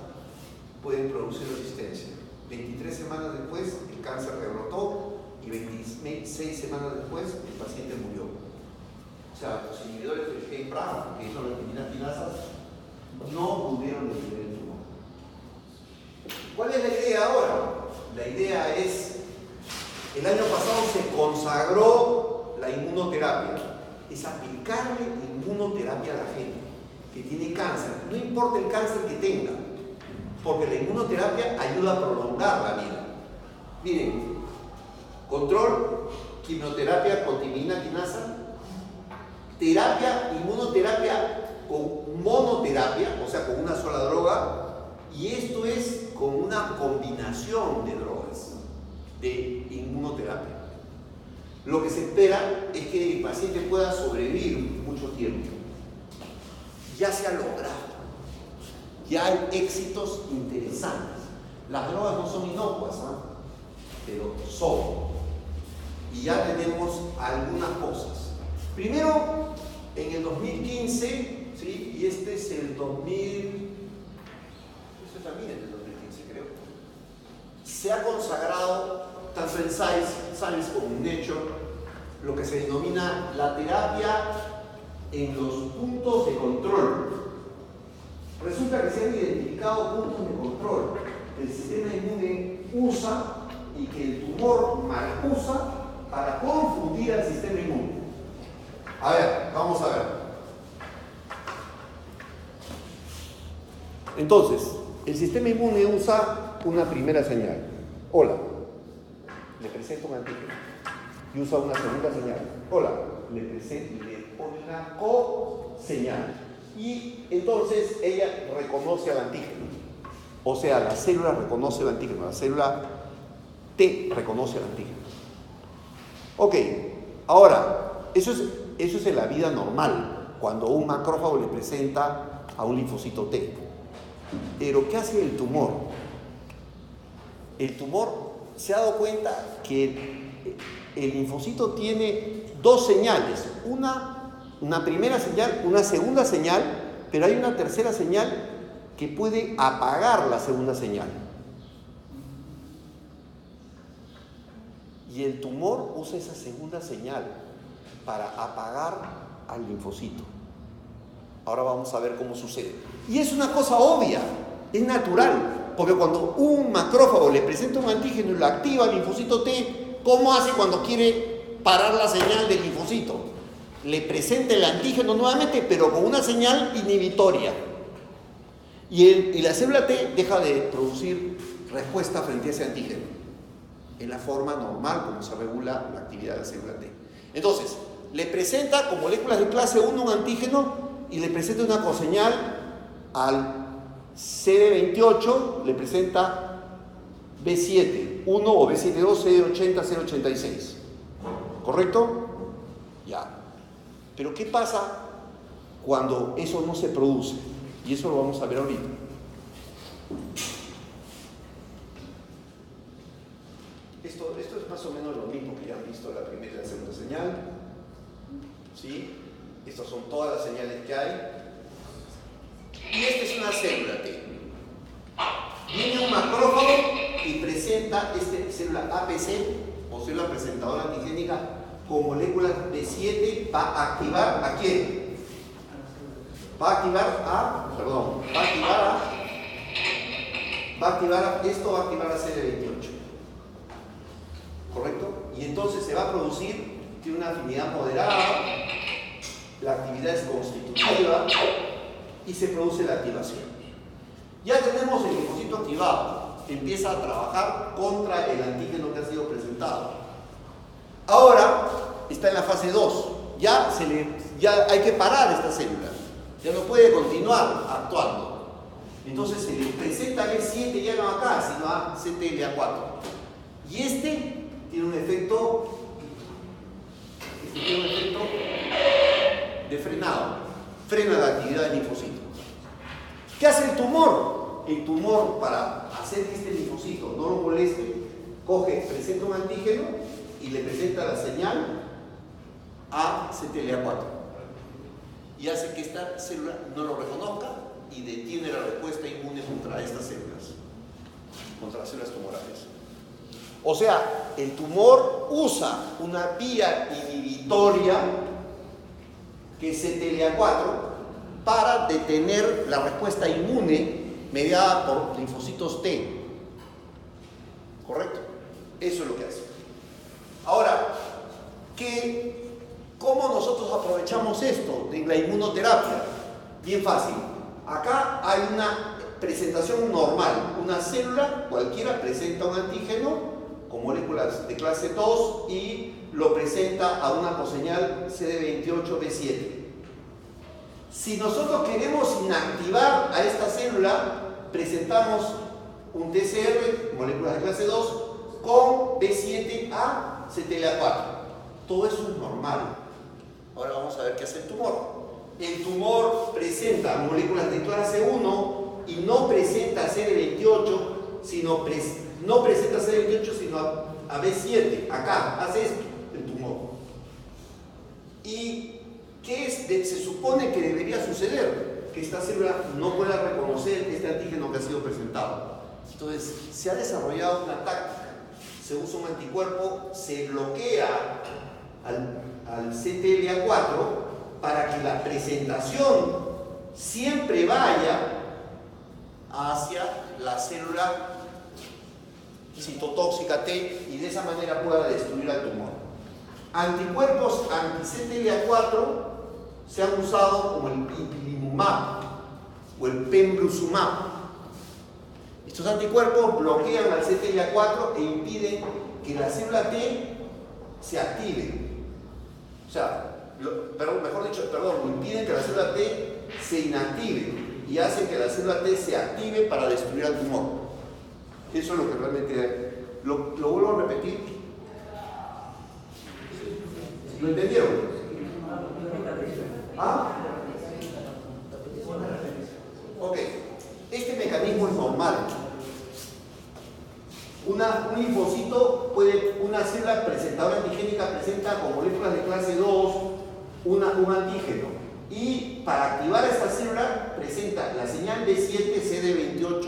pueden producir resistencia. 23 semanas después el cáncer rebrotó y 26 semanas después el paciente murió. O sea, los inhibidores del gen PRAF, que son las timidinas quinasas, no pudieron detener el tumor. ¿Cuál es la idea ahora? La idea es, el año pasado se consagró la inmunoterapia, es aplicarle inmunoterapia a la gente que tiene cáncer, no importa el cáncer que tenga, porque la inmunoterapia ayuda a prolongar la vida. Miren, control, quimioterapia con timidina quinasa, terapia, inmunoterapia con monoterapia, o sea, con una sola droga, y esto es con una combinación de drogas de inmunoterapia. Lo que se espera es que el paciente pueda sobrevivir mucho tiempo. Ya se ha logrado. Ya hay éxitos interesantes. Las drogas no son inocuas, ¿eh? Pero son. Y ya tenemos algunas cosas. Primero, en el 2015, ¿sí? Y este es el 2000, este también es del 2015, creo. Se ha consagrado, tanto en Science como en Nature, lo que se denomina la terapia en los puntos de control. Resulta que se han identificado puntos de control que el sistema inmune usa y que el tumor mal usa para confundir al sistema inmune. A ver, vamos a ver. Entonces, el sistema inmune usa una primera señal. Hola, le presento un antígeno. Y usa una segunda señal. Hola, le pone una co-señal. Y entonces ella reconoce al antígeno. O sea, la célula reconoce el antígeno. La célula T reconoce al antígeno. Ok, ahora, eso es en la vida normal, cuando un macrófago le presenta a un linfocito T. Pero, ¿qué hace el tumor? El tumor se ha dado cuenta que el linfocito tiene dos señales, una primera señal, una segunda señal, pero hay una tercera señal que puede apagar la segunda señal. Y el tumor usa esa segunda señal para apagar al linfocito. Ahora vamos a ver cómo sucede. Y es una cosa obvia, es natural, porque cuando un macrófago le presenta un antígeno y lo activa al linfocito T, ¿cómo hace cuando quiere parar la señal del linfocito. Le presenta el antígeno nuevamente, pero con una señal inhibitoria. Y la célula T deja de producir respuesta frente a ese antígeno. Es la forma normal como se regula la actividad de la célula T. Entonces, le presenta con moléculas de clase 1 un antígeno y le presenta una coseñal al CD28, le presenta B7, 1 o B72, CD80, CD86. ¿Correcto? Ya. Pero ¿qué pasa cuando eso no se produce? Y eso lo vamos a ver ahorita. Esto es más o menos lo mismo que ya han visto en la primera y la segunda señal. ¿Sí? Estas son todas las señales que hay. Y esta es una célula T. Viene un macrófago y presenta esta célula APC, o célula presentadora antigénica, con moléculas B7, va a activar ¿a quién? Va a activar esto va a activar a CD28. ¿Correcto? Y entonces se va a producir, tiene una afinidad moderada, la actividad es constitutiva y se produce la activación. Ya tenemos el linfocito activado, empieza a trabajar contra el antígeno que ha sido presentado. Ahora está en la fase 2, ya hay que parar esta célula, ya no puede continuar actuando. Entonces se le presenta B7 ya no acá, sino a CTLA4. Y este tiene un efecto de frenado, frena la actividad del linfocito. ¿Qué hace el tumor? El tumor, para hacer que este linfocito no lo moleste, presenta un antígeno y le presenta la señal a CTLA4 y hace que esta célula no lo reconozca y detiene la respuesta inmune contra estas células, contra las células tumorales. O sea, el tumor usa una vía inhibitoria que es CTLA4 para detener la respuesta inmune mediada por linfocitos T. ¿Correcto? Eso es lo que hace. Ahora, ¿cómo nosotros aprovechamos esto de la inmunoterapia? Bien fácil. Acá hay una presentación normal. Una célula cualquiera presenta un antígeno con moléculas de clase 2 y lo presenta a una coseñal CD28B7. Si nosotros queremos inactivar a esta célula, presentamos un TCR, moléculas de clase 2, con B7 a CTLA4. Todo eso es normal. Ahora vamos a ver qué hace el tumor. El tumor presenta moléculas de clase 1 y no presenta CD28, sino no presenta CD28, sino a B7. Acá, hace esto, el tumor. ¿Y qué se supone que debería suceder? Que esta célula no pueda reconocer este antígeno que ha sido presentado. Entonces, se ha desarrollado una táctica. Se usa un anticuerpo, se bloquea al CTLA4 para que la presentación siempre vaya hacia la célula citotóxica T y de esa manera pueda destruir al tumor. Anticuerpos anti-CTLA4 se han usado como el ipilimumab o el pembrolizumab. Estos anticuerpos bloquean al CTLA4 e impiden que la célula T se active. O sea, impiden que la célula T se inactive y hacen que la célula T se active para destruir al tumor. Eso es lo que realmente lo vuelvo a repetir. ¿Lo entendieron? ¿Ah? Ok. Este mecanismo es normal. Un linfocito una célula presentadora antigénica presenta con moléculas de clase 2 un antígeno. Y para activar esta célula presenta la señal B7, CD28,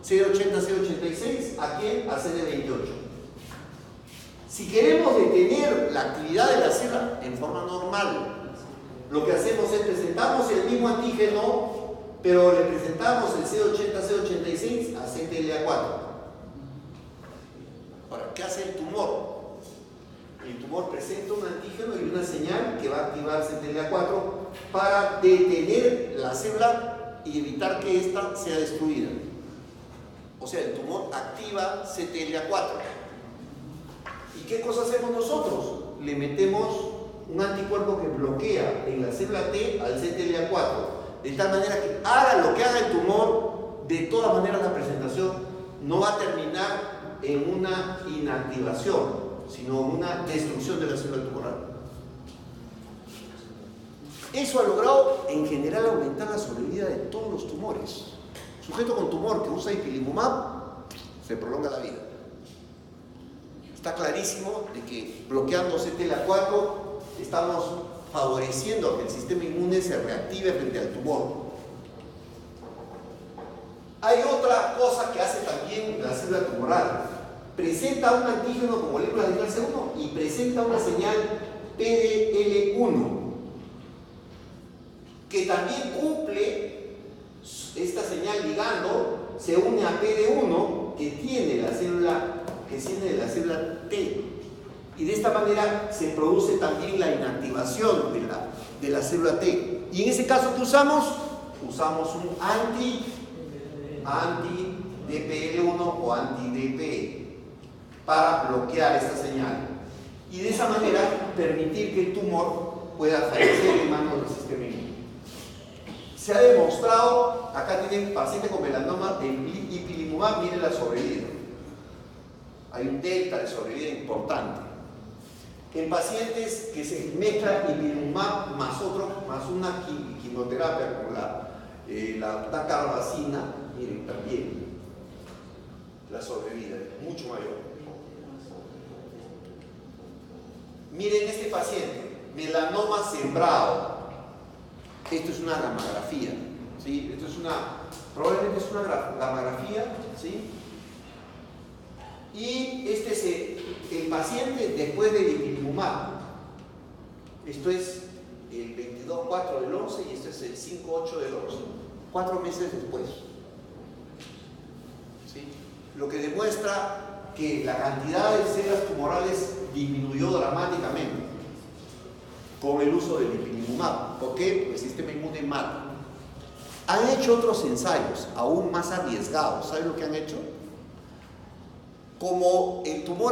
CD80, CD86, ¿a quién? A CD28. Si queremos detener la actividad de la célula en forma normal, lo que hacemos es presentamos el mismo antígeno, pero le presentamos el CD80, CD86 a CTLA4. Ahora, ¿qué hace el tumor? El tumor presenta un antígeno y una señal que va a activar CTLA4 para detener la célula y evitar que ésta sea destruida. O sea, el tumor activa CTLA4. ¿Y qué cosa hacemos nosotros? Le metemos un anticuerpo que bloquea en la célula T al CTLA4, de tal manera que haga lo que haga el tumor, de todas maneras la presentación no va a terminar en una inactivación, sino en una destrucción de la célula tumoral. Eso ha logrado en general aumentar la sobrevida de todos los tumores. Sujeto con tumor que usa ipilimumab se prolonga la vida. Está clarísimo de que bloqueando CTLA4 estamos favoreciendo que el sistema inmune se reactive frente al tumor. Hay otra cosa que hace también la célula tumoral. Presenta un antígeno como molécula de clase 1 y presenta una señal PDL1 que también cumple esta señal ligando, se une a PD1 que tiene la célula T, y de esta manera se produce también la inactivación de la célula T. Y en ese caso, ¿qué usamos? Usamos un anti-DPL1 o anti-DPE para bloquear esta señal y de esa manera permitir que el tumor pueda fallecer en manos del sistema inmune. Se ha demostrado, acá tienen pacientes con melanoma de ipilimumab, miren la sobrevida. Hay un delta de sobrevida importante. En pacientes que se mezcla ipilimumab más una quimioterapia como la dacarbazina, miren también la sobrevida es mucho mayor. Miren este paciente, melanoma sembrado. Esto es una gamografía, ¿sí? Probablemente es una gamografía, ¿sí? Y este es el paciente después del ipilimumab. Esto es el 22-4 del 11 y esto es el 5-8 del 11. 4 meses después. ¿Sí? Lo que demuestra que la cantidad de células tumorales disminuyó dramáticamente con el uso del ipilimumab. ¿Por qué? Porque el sistema inmune mata. Han hecho otros ensayos aún más arriesgados. ¿Saben lo que han hecho? Como el tumor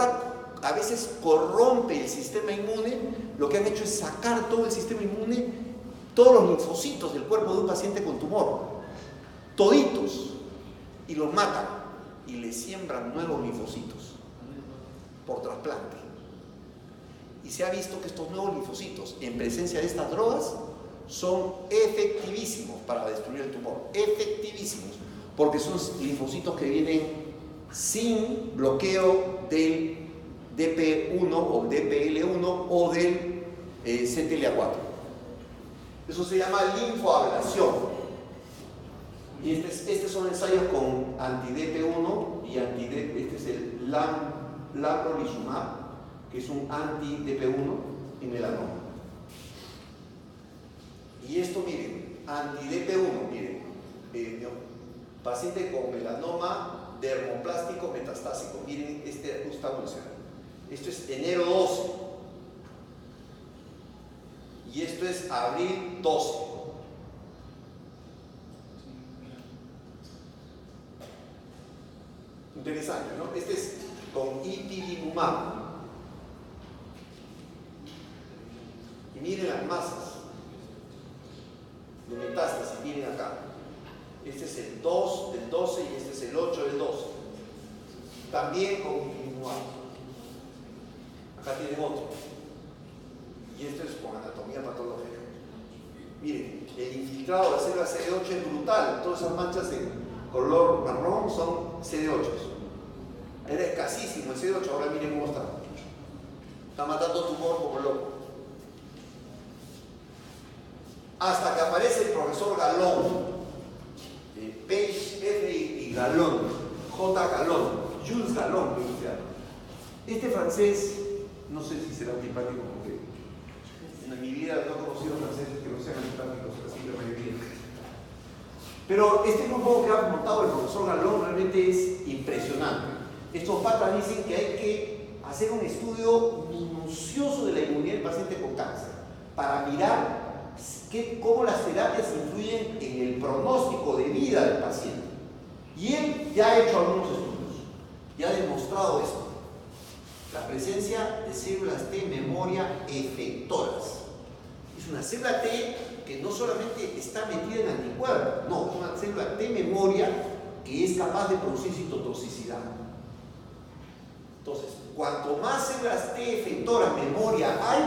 a veces corrompe el sistema inmune, lo que han hecho es sacar todo el sistema inmune, todos los linfocitos del cuerpo de un paciente con tumor, toditos, y los matan y le siembran nuevos linfocitos por trasplante. Y se ha visto que estos nuevos linfocitos, en presencia de estas drogas, son efectivísimos para destruir el tumor. Efectivísimos. Porque son linfocitos que vienen sin bloqueo del DP1 o DPL1 o del CTLA4. Eso se llama linfoablación. Y estos son ensayos con anti-DP1 y este es el lamrolizumab, que es un anti-DP1 en melanoma. Y esto, miren, anti-DP1, miren, paciente con melanoma dermoplástico metastásico, miren esta evolución. Esto es enero 12 y esto es abril 12. Interesante, ¿no? Este es con ipilimumab. Y miren las masas de metástasis, miren acá. Este es el 2 del 12 y este es el 8 del 12. También con ipilimumab. Acá tienen otro. Y esto es con anatomía patológica. Miren, el infiltrado de célula CD8 es brutal. Todas esas manchas en color marrón son CD8. Era escasísimo el CD8, ahora miren cómo está. Está matando tumor como loco. Hasta que aparece el profesor Galón, Page F y Galón, J. Galón, Jules Galón, este francés, no sé si será antipático porque en mi vida no he conocido franceses que no sean antipáticos, así la mayoría. Pero este grupo que ha montado el profesor Galón realmente es impresionante. Estos patas dicen que hay que hacer un estudio minucioso de la inmunidad del paciente con cáncer para mirar cómo las terapias influyen en el pronóstico de vida del paciente. Y él ya ha hecho algunos estudios, ya ha demostrado esto. La presencia de células T memoria efectoras. Es una célula T que no solamente está metida en anticuerpos, no, es una célula T memoria que es capaz de producir citotoxicidad. Entonces, cuanto más células T efectoras memoria hay,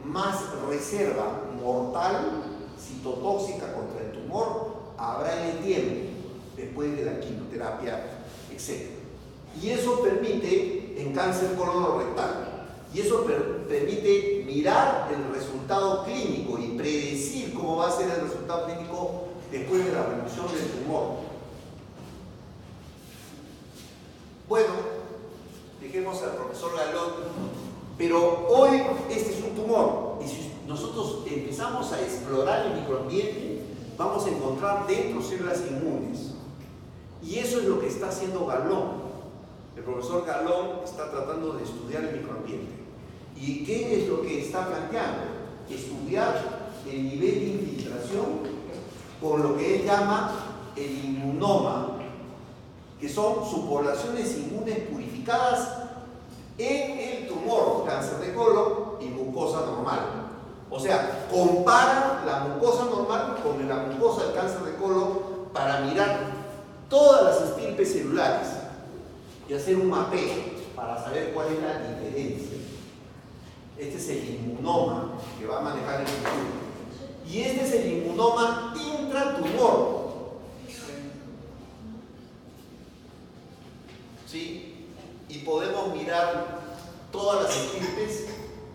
más reserva mortal citotóxica contra el tumor habrá en el tiempo, después de la quimioterapia, etc. Y eso permite, en cáncer colorectal, y eso permite mirar el resultado clínico y predecir cómo va a ser el resultado clínico después de la remoción del tumor. Bueno, dejemos al profesor Galón, pero hoy este es un tumor, y si nosotros empezamos a explorar el microambiente, vamos a encontrar dentro células inmunes. Y eso es lo que está haciendo Galón. El profesor Galón está tratando de estudiar el microambiente. ¿Y qué es lo que está planteando? Estudiar el nivel de infiltración con lo que él llama el inmunoma, que son subpoblaciones inmunes purificadas en el tumor, cáncer de colon y mucosa normal. O sea, comparan la mucosa normal con la mucosa del cáncer de colon para mirar todas las estirpes celulares y hacer un mapeo para saber cuál es la diferencia. Este es el inmunoma que va a manejar el futuro. Y este es el inmunoma intratumor. ¿Sí? Y podemos mirar todas las estirpes,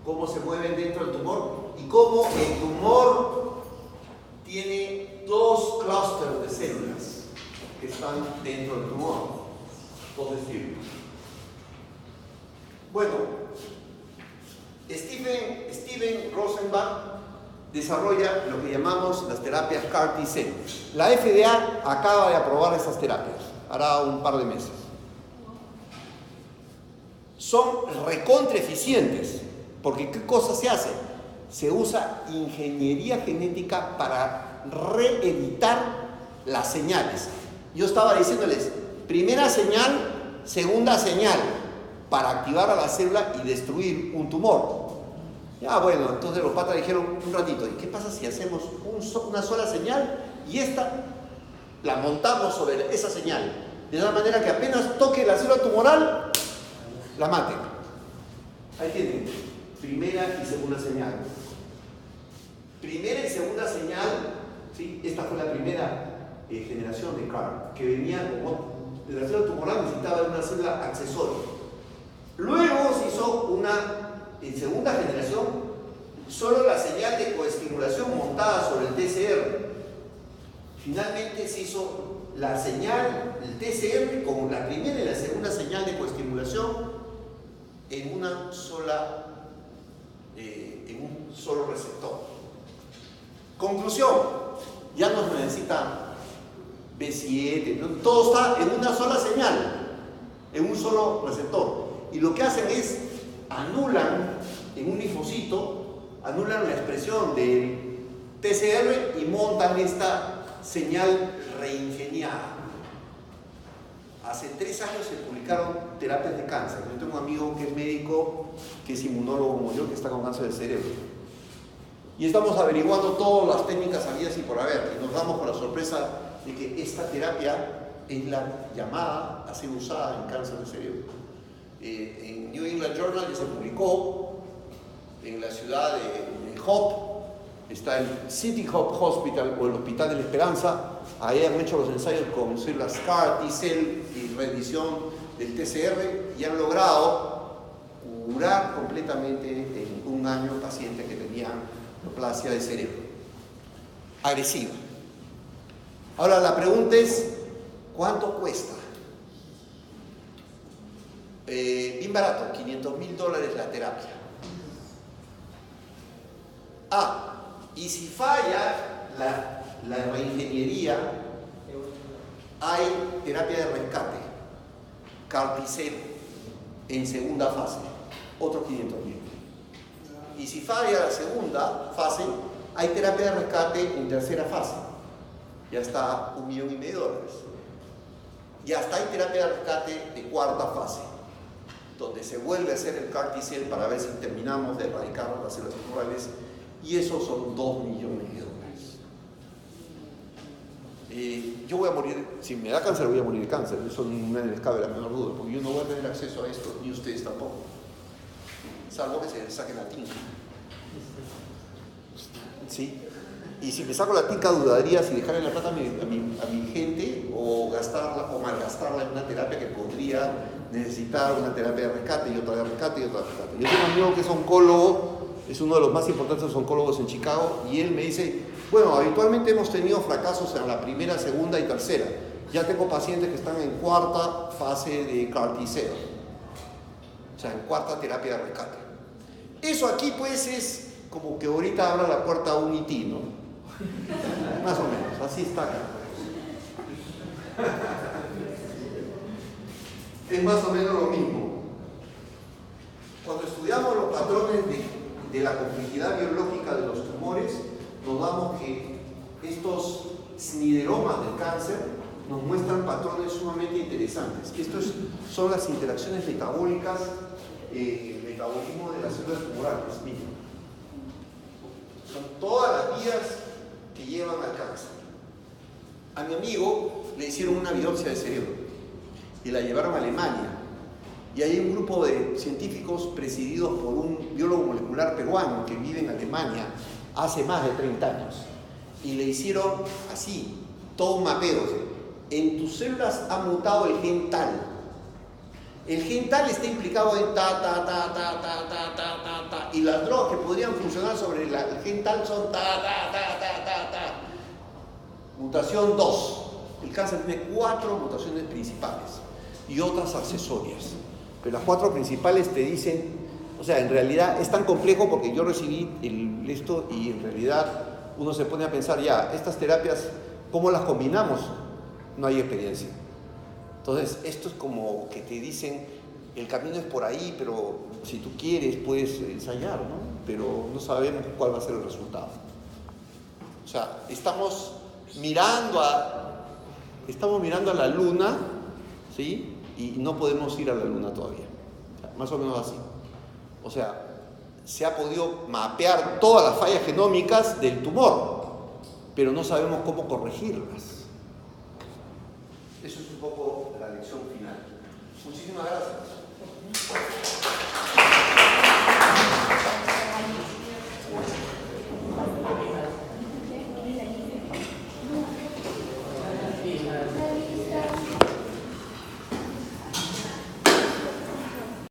cómo se mueven dentro del tumor y cómo el tumor tiene dos clústeres de células que están dentro del tumor, dos estirpes. Bueno, Steven Rosenbach desarrolla lo que llamamos las terapias CAR T-cell. La FDA acaba de aprobar esas terapias, hará un par de meses. Son recontra eficientes, porque ¿qué cosa se hace? Se usa ingeniería genética para reeditar las señales. Yo estaba diciéndoles, primera señal, segunda señal, para activar a la célula y destruir un tumor. Ya bueno, entonces los patas dijeron un ratito, ¿y qué pasa si hacemos una sola señal y esta la montamos sobre esa señal? De tal manera que apenas toque la célula tumoral, la maten. Ahí tienen, primera y segunda señal. Primera y segunda señal, ¿sí? Esta fue la primera generación de CAR, que venía como de la célula tumoral, necesitaba una célula accesoria. Luego se hizo en segunda generación, solo la señal de coestimulación montada sobre el TCR. Finalmente se hizo la señal, el TCR, como la primera y la segunda señal de coestimulación en un solo receptor. Conclusión, ya no se necesita B7, ¿no? Todo está en una sola señal, en un solo receptor. Y lo que hacen es anulan en un linfocito, anulan la expresión del TCR y montan esta señal reingeniada. Hace 3 años se publicaron terapias de cáncer. Yo tengo un amigo que es médico, que es inmunólogo como yo, que está con cáncer de cerebro. Y estamos averiguando todas las técnicas habidas y por haber. Y nos damos con la sorpresa de que esta terapia es la llamada a ser usada en cáncer de cerebro. En New England Journal ya se publicó, en la ciudad de Hope, está el City Hope Hospital o el Hospital de la Esperanza. Ahí han hecho los ensayos con células CAR, T-cell y reedición del TCR y han logrado curar completamente en 1 año pacientes que tenían neoplasia de cerebro agresiva. Ahora la pregunta es, ¿cuánto cuesta? Bien barato, $500,000 la terapia. Y si falla la reingeniería, hay terapia de rescate, CAR T-cell, en segunda fase, otros 500.000. Y si falla la segunda fase, hay terapia de rescate en tercera fase. Ya está $1,5 millones. Y hasta hay terapia de rescate de cuarta fase, donde se vuelve a hacer el CAR T-cell para ver si terminamos de erradicar las células tumorales, y esos son $2 millones. Yo voy a morir, si me da cáncer voy a morir de cáncer, eso no les cabe la menor duda, porque yo no voy a tener acceso a esto, ni ustedes tampoco, salvo que se saquen la tinca. ¿Sí? Y si me saco la tinca, dudaría si dejarle la plata a mi gente o gastarla o malgastarla en una terapia que podría necesitar una terapia de rescate y otra de rescate y otra de rescate. Yo tengo un amigo que es oncólogo, es uno de los más importantes oncólogos en Chicago, y él me dice, bueno, habitualmente hemos tenido fracasos en la primera, segunda y tercera. Ya tengo pacientes que están en cuarta fase de CAR T-cell, o sea, en cuarta terapia de rescate. Eso aquí pues es como que ahorita abra la puerta a un IT, ¿no? Más o menos, así está acá. Es más o menos lo mismo. Cuando estudiamos los patrones de la complejidad biológica de los tumores, nos damos que estos snideromas del cáncer nos muestran patrones sumamente interesantes. Estos son las interacciones metabólicas, metabolismo de las células tumorales. Miren. Son todas las vías que llevan al cáncer. A mi amigo le hicieron una biopsia de cerebro y la llevaron a Alemania. Y hay un grupo de científicos presididos por un biólogo molecular peruano que vive en Alemania hace más de 30 años. Y le hicieron así, todo un mapeo. En tus células ha mutado el gen tal. El gen tal está implicado en y las drogas que podrían funcionar sobre el gen tal son Mutación 2. El cáncer tiene 4 mutaciones principales y otras accesorias. Pero las 4 principales te dicen, o sea, en realidad es tan complejo porque yo recibí esto y en realidad uno se pone a pensar, ya, estas terapias, ¿cómo las combinamos? No hay experiencia. Entonces, esto es como que te dicen, el camino es por ahí, pero si tú quieres puedes ensayar, ¿no? Pero no sabemos cuál va a ser el resultado. O sea, estamos mirando a la luna, ¿sí? Y no podemos ir a la luna todavía. O sea, más o menos así. O sea, se ha podido mapear todas las fallas genómicas del tumor, pero no sabemos cómo corregirlas. Eso es un poco la lección final. Muchísimas gracias.